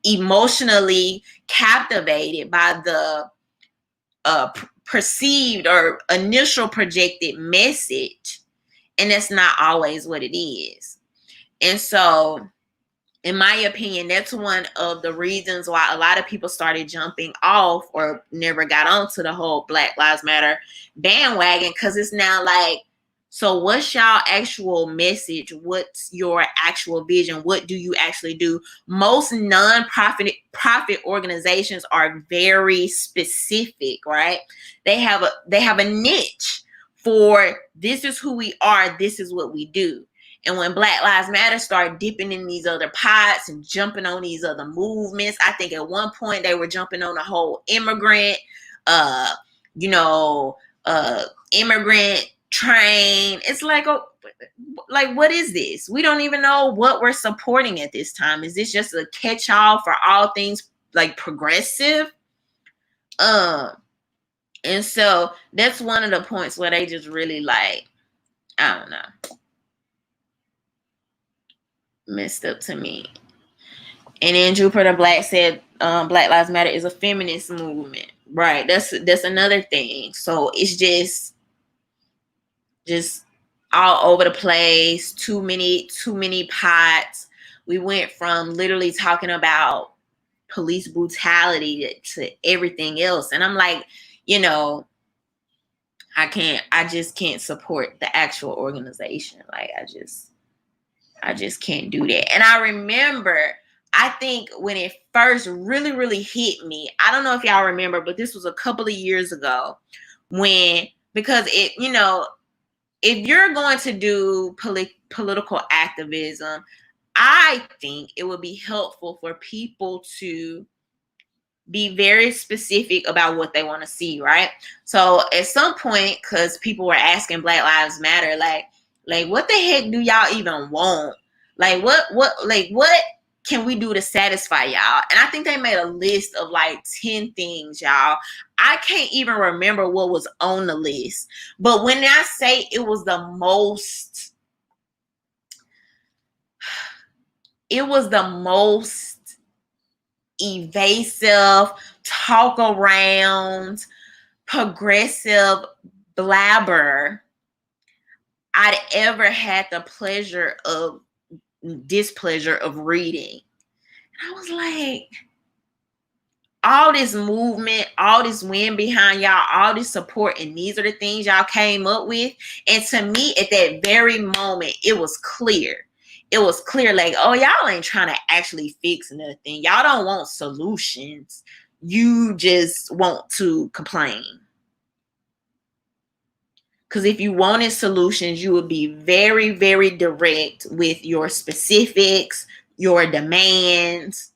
emotionally captivated by the perceived or initial projected message, and that's not always what it is. And so, in my opinion, that's one of the reasons why a lot of people started jumping off or never got onto the whole Black Lives Matter bandwagon, because it's now like, so what's y'all actual message? What's your actual vision? What do you actually do? Most non-profit organizations are very specific, right? They have a niche for, this is who we are, this is what we do. And when Black Lives Matter started dipping in these other pots and jumping on these other movements, I think at one point they were jumping on the whole immigrant, immigrant train. It's like, what is this? We don't even know what we're supporting at this time. Is this just a catch-all for all things like progressive? And so that's one of the points where they just really, like, I don't know, messed up to me. And then Jupiter Black said, Black Lives Matter is a feminist movement. Right. That's another thing. So it's just all over the place. Too many pots. We went from literally talking about police brutality to everything else. And I'm like, I just can't support the actual organization. Like, I just can't do that. And I remember, I think when it first really, really hit me, I don't know if y'all remember, but this was a couple of years ago because it, if you're going to do political activism, I think it would be helpful for people to be very specific about what they want to see, right? So at some point, because people were asking Black Lives Matter, like what the heck do y'all even want? Like what can we do to satisfy y'all? And I think they made a list of like 10 things, y'all. I can't even remember what was on the list. But when I say it was the most evasive, talk around, progressive blabber I'd ever had the displeasure of reading. And I was like, all this movement, all this wind behind y'all, all this support, and these are the things y'all came up with. And to me, at that very moment, it was clear. It was clear, like, oh, y'all ain't trying to actually fix nothing. Y'all don't want solutions. You just want to complain. Because if you wanted solutions, you would be very, very direct with your specifics, your demands,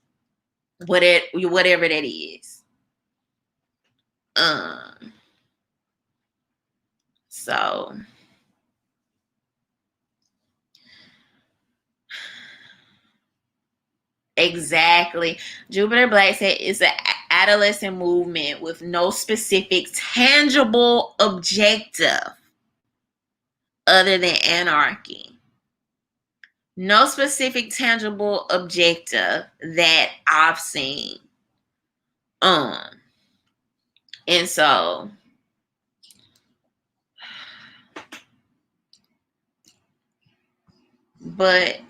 whatever that is. So Exactly. Jupiter Black said it's an adolescent movement with no specific tangible objective other than anarchy. No specific tangible objective that I've seen. And so but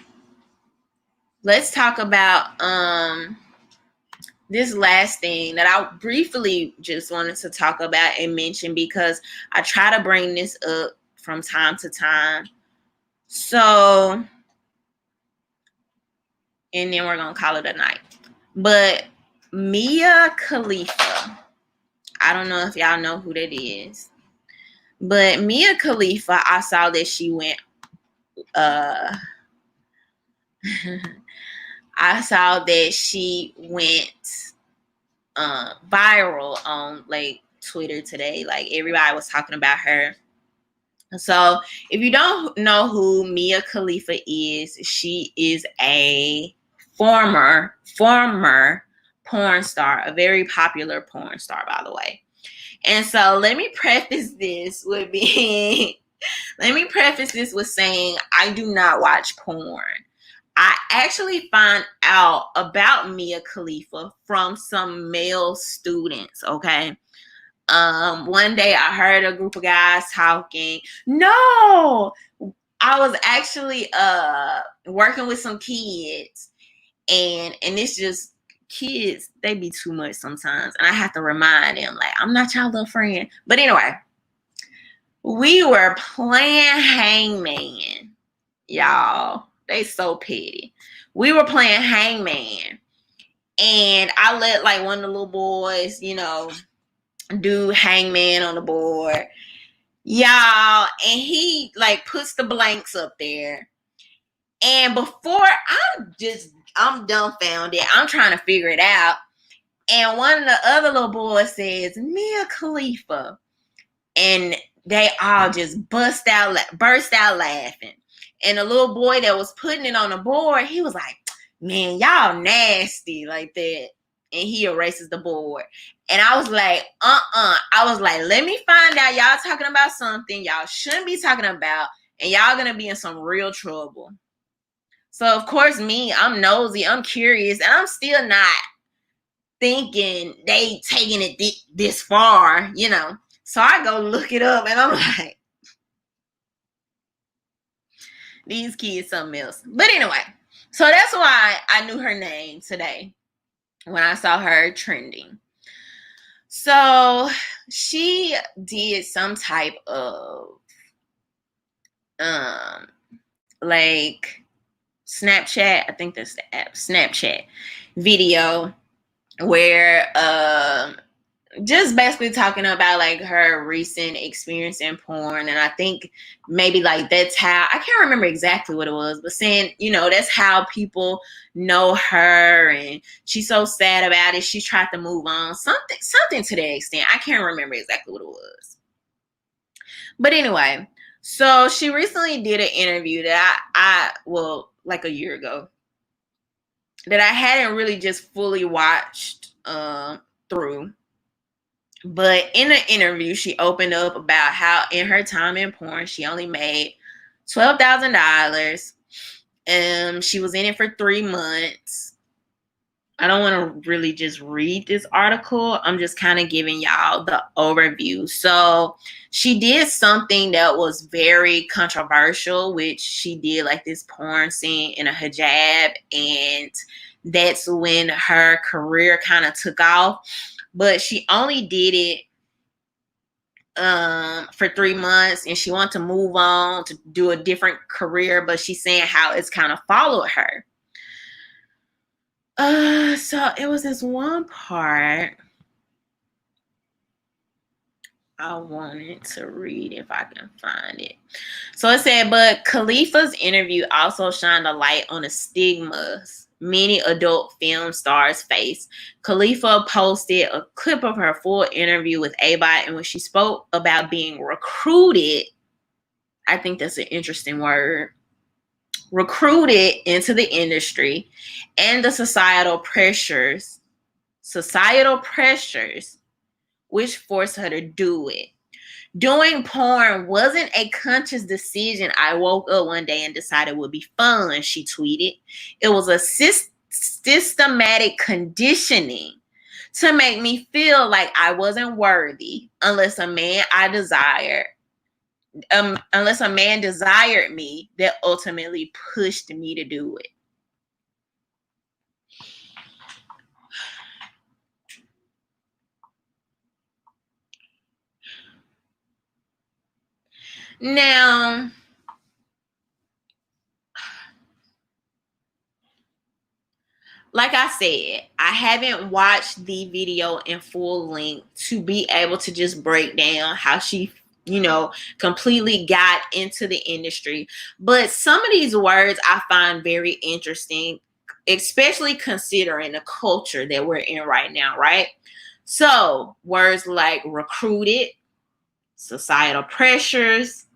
let's talk about this last thing that I briefly just wanted to talk about and mention, because I try to bring this up from time to time. So, and then we're going to call it a night. But Mia Khalifa, I don't know if y'all know who that is. But Mia Khalifa, I saw that she went, I saw that she went viral on like Twitter today. Like everybody was talking about her. So if you don't know who Mia Khalifa is, she is a former porn star, a very popular porn star, by the way. And so let me preface this with saying I do not watch porn. I actually found out about Mia Khalifa from some male students, okay? One day I heard a group of guys talking. No, I was actually working with some kids, and it's just kids, they be too much sometimes, and I have to remind them, like, I'm not y'all little friend. But anyway, we were playing hangman, y'all. They so petty. We were playing hangman, and I let like one of the little boys, do hangman on the board, y'all, and he like puts the blanks up there, and before I'm dumbfounded, I'm trying to figure it out, and one of the other little boys says Mia Khalifa, and they all just burst out laughing. And the little boy that was putting it on the board, he was like, man, y'all nasty like that. And he erases the board. And I was like, I was like, let me find out y'all talking about something y'all shouldn't be talking about, and y'all gonna be in some real trouble. So of course me, I'm nosy, I'm curious, and I'm still not thinking they taking it this far, So I go look it up, and I'm like, these kids something else. But anyway, so that's why I knew her name today when I saw her trending. So she did some type of like Snapchat, I think that's the app, Snapchat video, where just basically talking about like her recent experience in porn. And I think maybe like that's how, I can't remember exactly what it was, but saying, that's how people know her, and she's so sad about it, she tried to move on, something to that extent. I can't remember exactly what it was. But anyway, so she recently did an interview that I like a year ago, that I hadn't really just fully watched through. But in the interview, she opened up about how in her time in porn, she only made $12,000. She was in it for 3 months. I don't want to really just read this article. I'm just kind of giving y'all the overview. So she did something that was very controversial, which she did like this porn scene in a hijab. And that's when her career kind of took off. But she only did it for 3 months, and she wanted to move on to do a different career, but she's saying how it's kind of followed her. So it was this one part I wanted to read if I can find it. So it said, but Khalifa's interview also shined a light on the stigmas many adult film stars face. Khalifa posted a clip of her full interview with ABOT, and when she spoke about being recruited, I think that's an interesting word. recruited into the industry and the societal pressures which forced her to do it. Doing porn wasn't a conscious decision. I woke up one day and decided it would be fun, she tweeted. It was a systematic conditioning to make me feel like I wasn't worthy unless a man desired me that ultimately pushed me to do it. Now, like I said, I haven't watched the video in full length to be able to just break down how she, completely got into the industry. But some of these words I find very interesting, especially considering the culture that we're in right now, right? So words like recruited, societal pressures,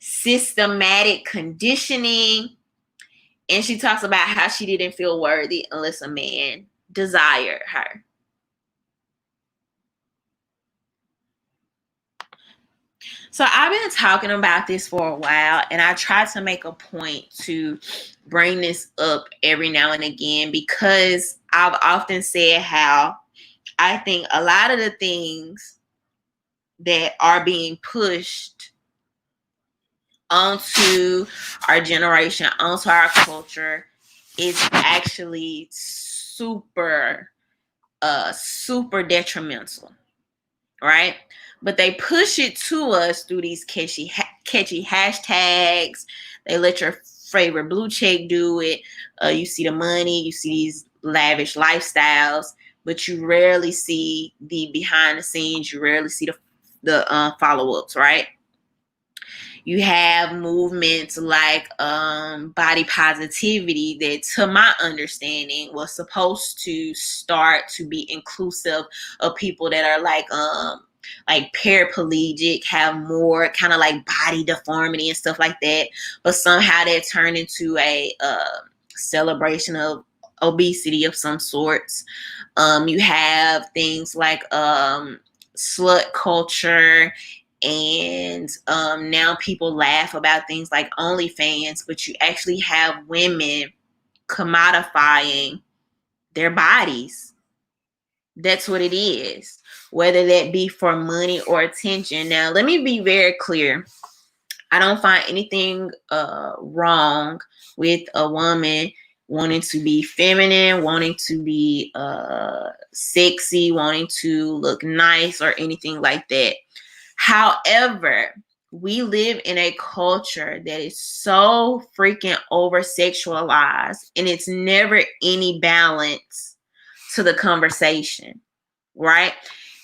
systematic conditioning, and she talks about how she didn't feel worthy unless a man desired her. So I've been talking about this for a while, and I try to make a point to bring this up every now and again because I've often said how I think a lot of the things that are being pushed onto our generation, onto our culture, is actually super detrimental, right? But they push it to us through these catchy hashtags. They let your favorite blue check do it. You see the money, you see these lavish lifestyles, but you rarely see the behind the scenes. You rarely see the follow-ups, right? You have movements like body positivity that, to my understanding, was supposed to start to be inclusive of people that are like paraplegic, have more kind of like body deformity and stuff like that. But somehow that turned into a celebration of obesity of some sorts. You have things like slut culture. And now people laugh about things like OnlyFans, but you actually have women commodifying their bodies. That's what it is, whether that be for money or attention. Now, let me be very clear. I don't find anything wrong with a woman wanting to be feminine, wanting to be sexy, wanting to look nice or anything like that. However, we live in a culture that is so freaking over sexualized, and it's never any balance to the conversation, right?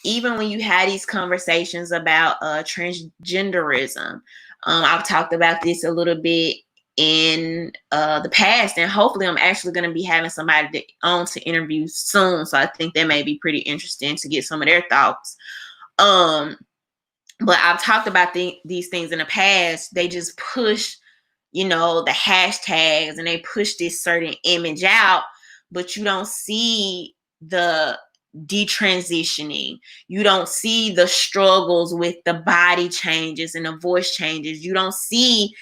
Even when you had these conversations about transgenderism, I've talked about this a little bit in the past, and hopefully I'm actually going to be having somebody on to interview soon. So I think that may be pretty interesting to get some of their thoughts. But I've talked about these things in the past. They just push, the hashtags, and they push this certain image out, but you don't see the detransitioning. You don't see the struggles with the body changes and the voice changes. You don't see,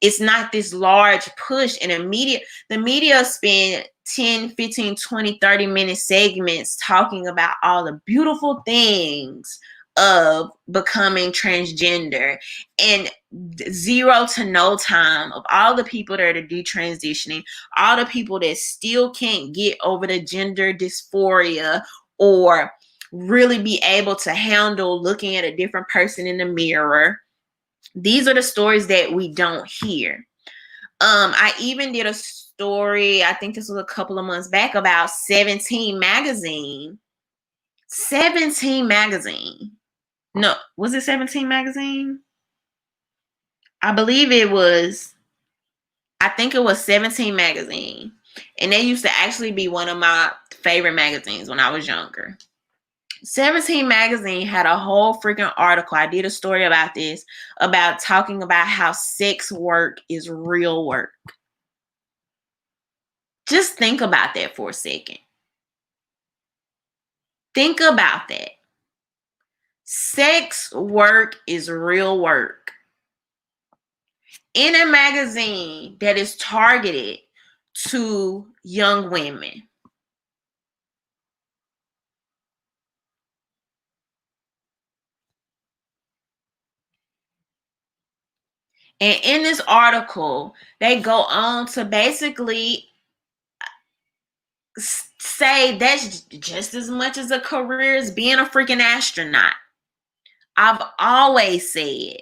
it's not this large push. And the media spend 10, 15, 20, 30-minute segments talking about all the beautiful things of becoming transgender, and 0 to no time of all the people that are detransitioning, all the people that still can't get over the gender dysphoria or really be able to handle looking at a different person in the mirror. These are the stories that we don't hear. I even did a story, I think this was a couple of months back, about 17 magazine. 17 magazine. No, was it 17 magazine? I believe it was. I think it was 17 magazine. And they used to actually be one of my favorite magazines when I was younger. 17 magazine had a whole freaking article. I did a story about this, about talking about how sex work is real work. Just think about that for a second. Think about that. Sex work is real work. In a magazine that is targeted to young women. And in this article, they go on to basically say that's just as much as a career as being a freaking astronaut. I've always said,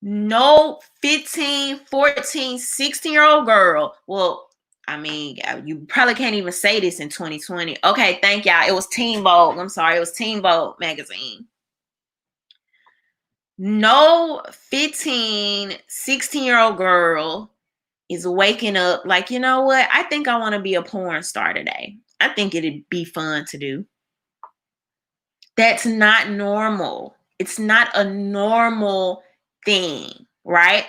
no 15, 14, 16-year-old girl. Well, I mean, you probably can't even say this in 2020. Okay, thank y'all. It was Teen Vogue. I'm sorry. It was Teen Vogue magazine. No 15, 16-year-old girl is waking up like, you know what? I think I want to be a porn star today. I think it'd be fun to do. That's not normal. It's not a normal thing, right?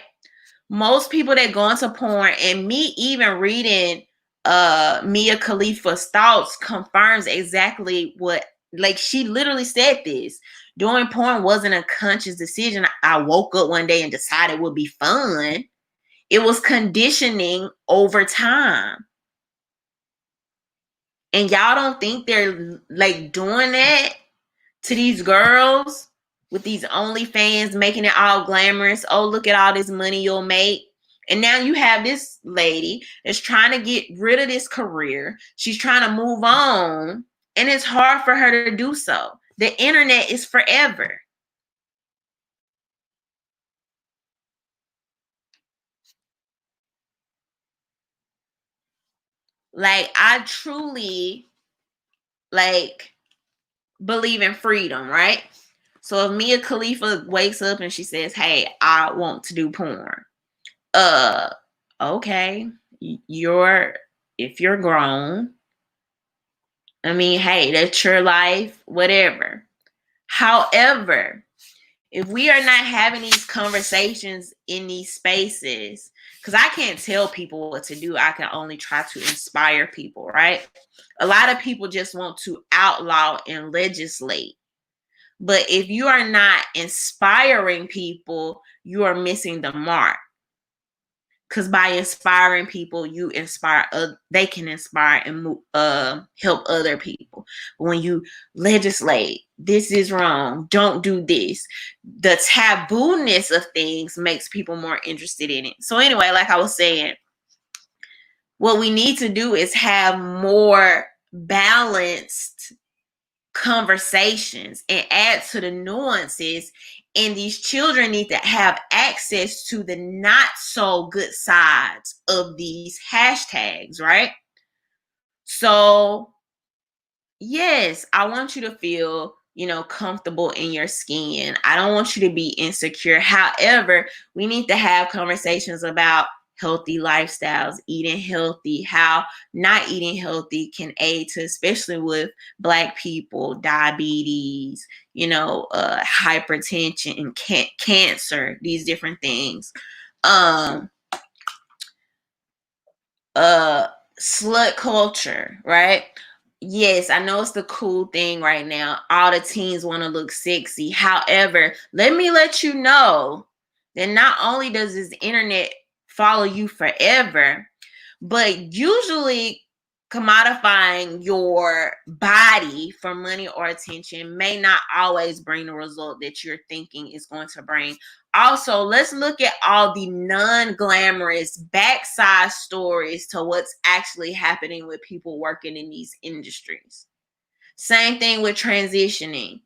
Most people that go into porn, and me even reading Mia Khalifa's thoughts confirms exactly what, like, she literally said this. Doing porn wasn't a conscious decision. I woke up one day and decided it would be fun. It was conditioning over time. And y'all don't think they're like doing that to these girls with these OnlyFans, making it all glamorous. Oh, look at all this money you'll make. And now you have this lady that's trying to get rid of this career. She's trying to move on. And it's hard for her to do so. The internet is forever. Like, I truly, like, believe in freedom, right? So if Mia Khalifa wakes up and she says, hey, I want to do porn. Okay. If you're grown, I mean, hey, that's your life, whatever. However, if we are not having these conversations in these spaces, because I can't tell people what to do, I can only try to inspire people, right? A lot of people just want to outlaw and legislate. But if you are not inspiring people, you are missing the mark. Because by inspiring people, you inspire, they can inspire and help other people. But when you legislate, this is wrong, don't do this, the taboo-ness of things makes people more interested in it. So anyway, like I was saying, what we need to do is have more balanced conversations and add to the nuances. And these children need to have access to the not so good sides of these hashtags, right? So, yes, I want you to feel, comfortable in your skin. I don't want you to be insecure. However, we need to have conversations about healthy lifestyles, eating healthy, how not eating healthy can aid to, especially with Black people, diabetes, hypertension and cancer, these different things. Slut culture, right? Yes, I know it's the cool thing right now. All the teens want to look sexy. However, let me let you know that not only does this internet follow you forever, but usually commodifying your body for money or attention may not always bring the result that you're thinking is going to bring. Also, let's look at all the non-glamorous backside stories to what's actually happening with people working in these industries. Same thing with transitioning.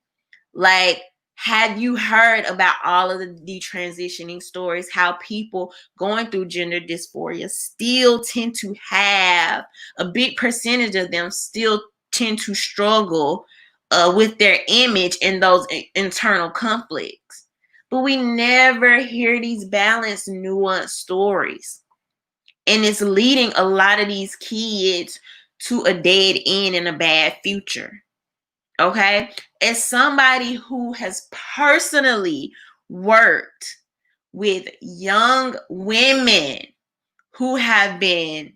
Like, have you heard about all of the transitioning stories? How people going through gender dysphoria still tend to have, a big percentage of them still tend to struggle with their image and those internal conflicts. But we never hear these balanced, nuanced stories. And it's leading a lot of these kids to a dead end and a bad future. Okay? As somebody who has personally worked with young women who have been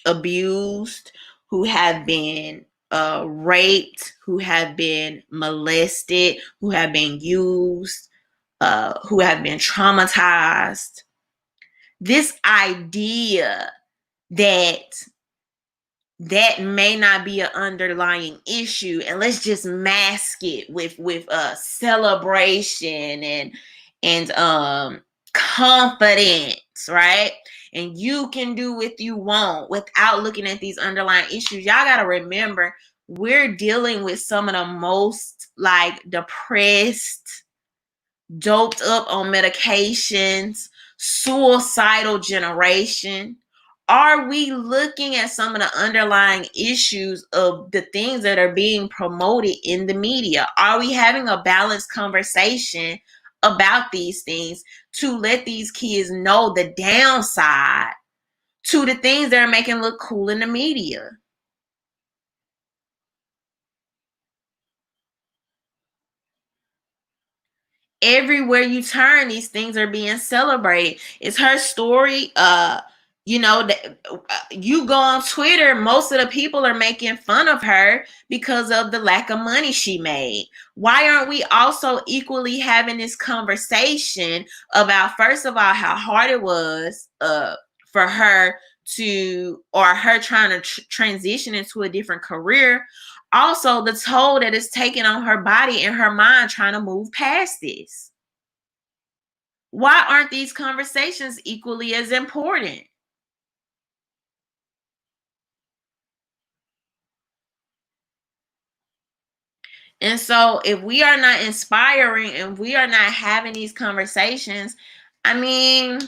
abused, who have been raped, who have been molested, who have been used, who have been traumatized. This idea that may not be an underlying issue, and let's just mask it with celebration and confidence, right? And you can do what you want without looking at these underlying issues. Y'all got to remember, we're dealing with some of the most like depressed, doped up on medications, suicidal generation. Are we looking at some of the underlying issues of the things that are being promoted in the media? Are we having a balanced conversation about these things to let these kids know the downside to the things that are making look cool in the media? Everywhere you turn, these things are being celebrated. It's her story. You go on Twitter, most of the people are making fun of her because of the lack of money she made. Why aren't we also equally having this conversation about, first of all, how hard it was for her trying to transition into a different career? Also, the toll that it's taking on her body and her mind trying to move past this. Why aren't these conversations equally as important? And so if we are not inspiring and we are not having these conversations, I mean,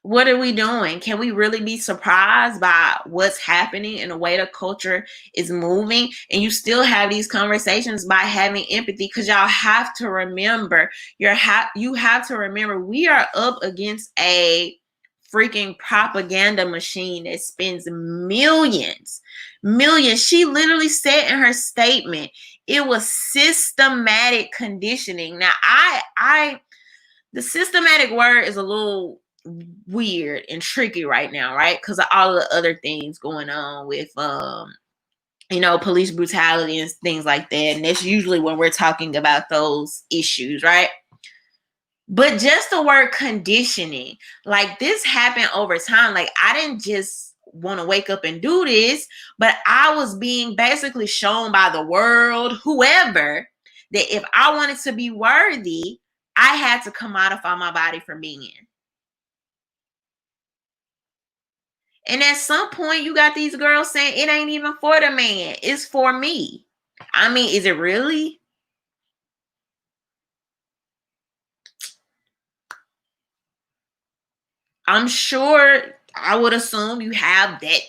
what are we doing? Can we really be surprised by what's happening and the way the culture is moving? And you still have these conversations by having empathy, because y'all have to remember, you have to remember, we are up against a freaking propaganda machine that spends millions. She literally said in her statement, it was systematic conditioning. Now, the systematic word is a little weird and tricky right now, right? Because of all the other things going on with police brutality and things like that. And that's usually when we're talking about those issues, right? But just the word conditioning, like this happened over time. Like I didn't just want to wake up and do this, but I was being basically shown by the world, whoever, that if I wanted to be worthy, I had to commodify my body for being. And at some point, you got these girls saying it ain't even for the man, it's for me. I mean, is it really? I'm sure, I would assume you have that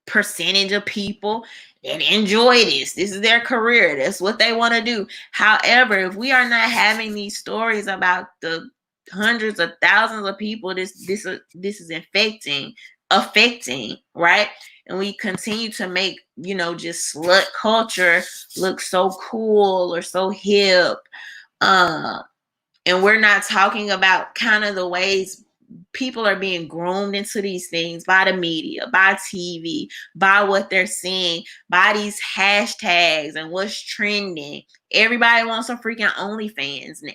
percentage of people that enjoy this. This is their career. That's what they want to do. However, if we are not having these stories about the hundreds of thousands of people this is affecting, right? And we continue to make, just slut culture look so cool or so hip. And we're not talking about kind of the ways people are being groomed into these things by the media, by TV, by what they're seeing, by these hashtags and what's trending. Everybody wants some freaking OnlyFans now.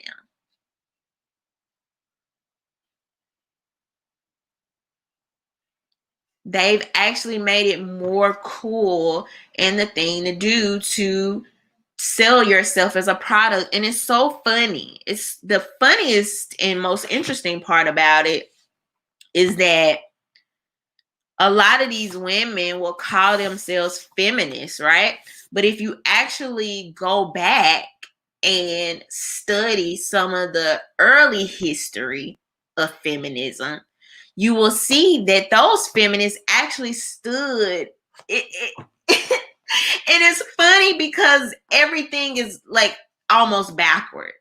They've actually made it more cool and the thing to do to sell yourself as a product. And it's so funny. It's the funniest and most interesting part about it is that a lot of these women will call themselves feminists, right? But if you actually go back and study some of the early history of feminism, you will see that those feminists actually stood. And it's funny because everything is like almost backwards.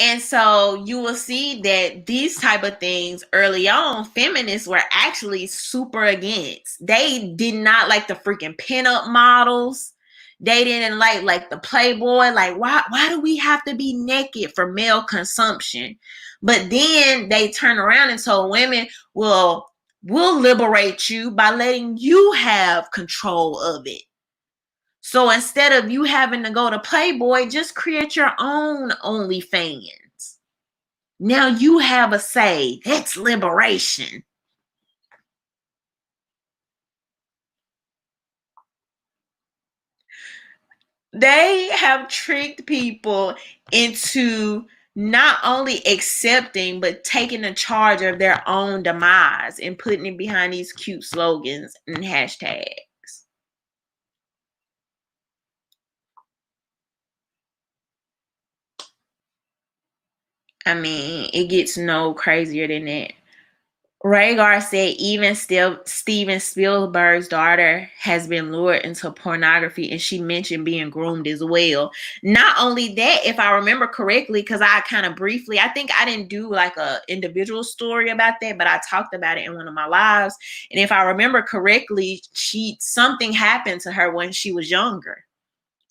And so you will see that these type of things early on, feminists were actually super against. They did not like the freaking pinup models. They didn't like the Playboy. Like, why do we have to be naked for male consumption? But then they turn around and told women, well, we'll liberate you by letting you have control of it. So instead of you having to go to Playboy, just create your own OnlyFans. Now you have a say. That's liberation. They have tricked people into not only accepting, but taking the charge of their own demise and putting it behind these cute slogans and hashtags. I mean, it gets no crazier than that. Rhaegar said even still Steven Spielberg's daughter has been lured into pornography, and she mentioned being groomed as well. Not only that, if I remember correctly, because I kind of briefly, I think I didn't do like a individual story about that, but I talked about it in one of my lives. And if I remember correctly, something happened to her when she was younger.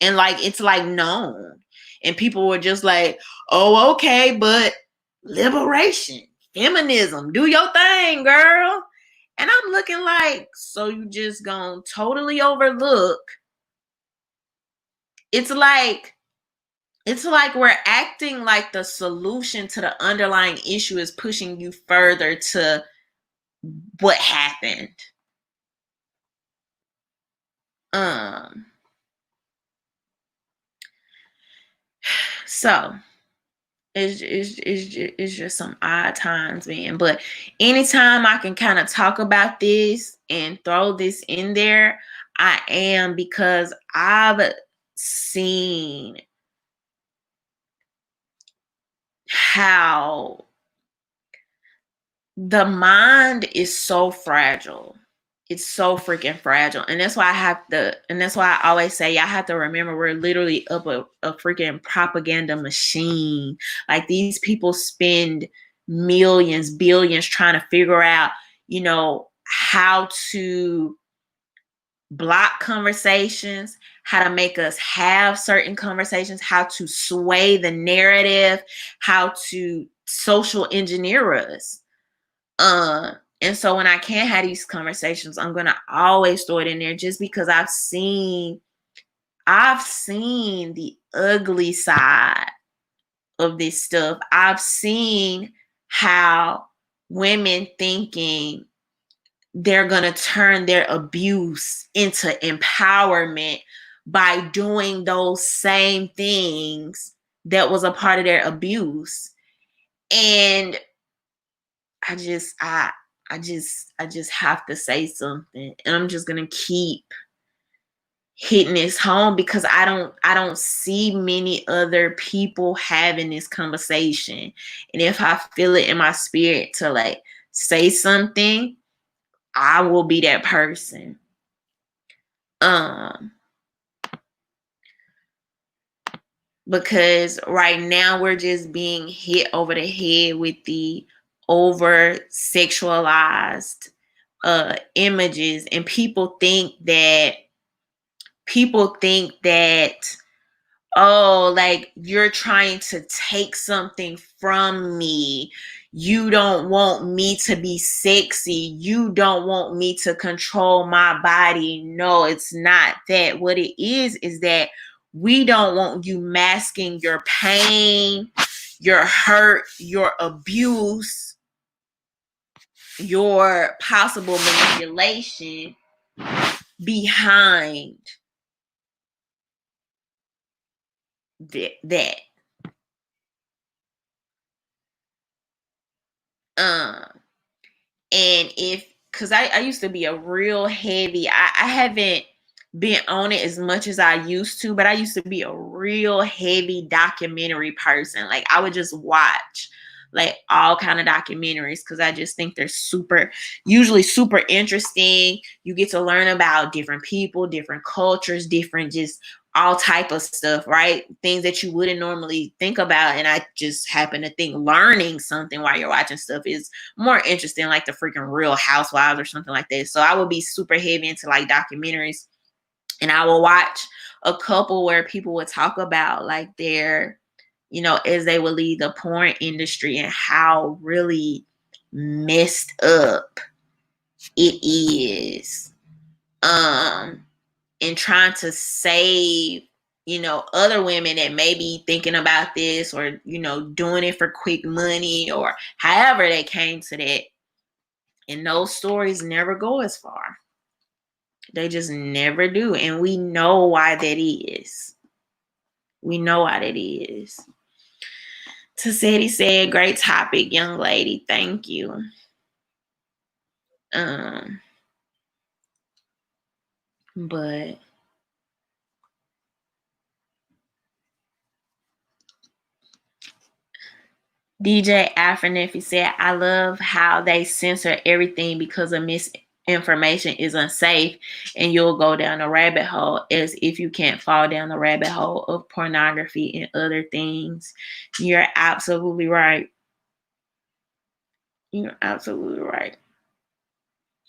And like it's like known. And people were just like, oh, okay, but liberation. Feminism, do your thing, girl. And I'm looking like, so you just gonna totally overlook. It's like we're acting like the solution to the underlying issue is pushing you further to what happened. So it's just some odd times, man. But anytime I can kind of talk about this and throw this in there, I am, because I've seen how the mind is so fragile. It's so freaking fragile. And that's why I always say, I have to remember we're literally up a freaking propaganda machine. Like, these people spend millions, billions trying to figure out, how to block conversations, how to make us have certain conversations, how to sway the narrative, how to social engineer us. And so when I can't have these conversations, I'm going to always throw it in there, just because I've seen the ugly side of this stuff. I've seen how women thinking they're going to turn their abuse into empowerment by doing those same things that was a part of their abuse. And I just have to say something, and I'm just gonna keep hitting this home, because I don't see many other people having this conversation. And if I feel it in my spirit to like say something, I will be that person. Because right now we're just being hit over the head with the over sexualized images, and people think that oh, like, you're trying to take something from me. You don't want me to be sexy. You don't want me to control my body. No, it's not that. What it is that we don't want you masking your pain, your hurt, your abuse, your possible manipulation behind that. And because I used to be a real heavy, I haven't been on it as much as I used to, but I used to be a real heavy documentary person. Like, I would just watch like all kind of documentaries, because I just think they're usually super interesting. You get to learn about different people, different cultures, different just all type of stuff, right? Things that you wouldn't normally think about. And I just happen to think learning something while you're watching stuff is more interesting, like the freaking Real Housewives or something like that. So I would be super heavy into like documentaries. And I will watch a couple where people would talk about like their, as they would leave the porn industry and how really messed up it is. And trying to save, other women that may be thinking about this or, doing it for quick money or however they came to that. And those stories never go as far. They just never do. And we know why that is. We know why that is. Tassetti said, great topic, young lady. Thank you. But DJ Afronefi said, I love how they censor everything because of misinformation is unsafe and you'll go down a rabbit hole as if you can't fall down the rabbit hole of pornography and other things. You're absolutely right. You're absolutely right.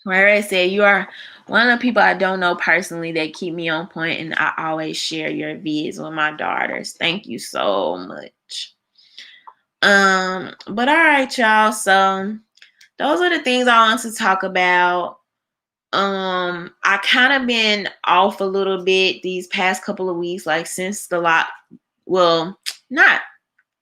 Ray said, you are one of the people I don't know personally that keep me on point, and I always share your vids with my daughters. Thank you so much. But all right, y'all. So those are the things I want to talk about. I kind of been off a little bit these past couple of weeks, like since the not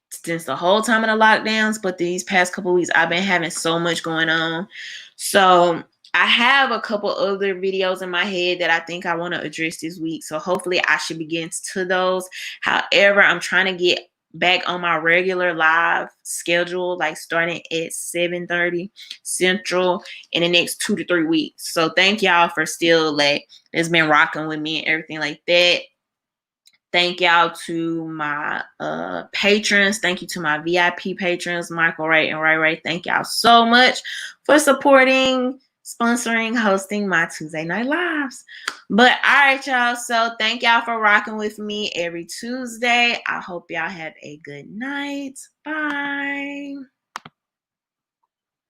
since the whole time of the lockdowns, but these past couple of weeks, I've been having so much going on. So I have a couple other videos in my head that I think I want to address this week. So hopefully I should be getting to those. However, I'm trying to get back on my regular live schedule, like starting at 7:30 Central in the next 2 to 3 weeks. So thank y'all for still it's been rocking with me and everything like that. Thank y'all to my patrons. Thank you to my VIP patrons, Michael Ray and Ray Ray. Thank y'all so much for supporting, sponsoring, hosting my Tuesday Night Lives. But all right, y'all. So thank y'all for rocking with me every Tuesday. I hope y'all have a good night. Bye.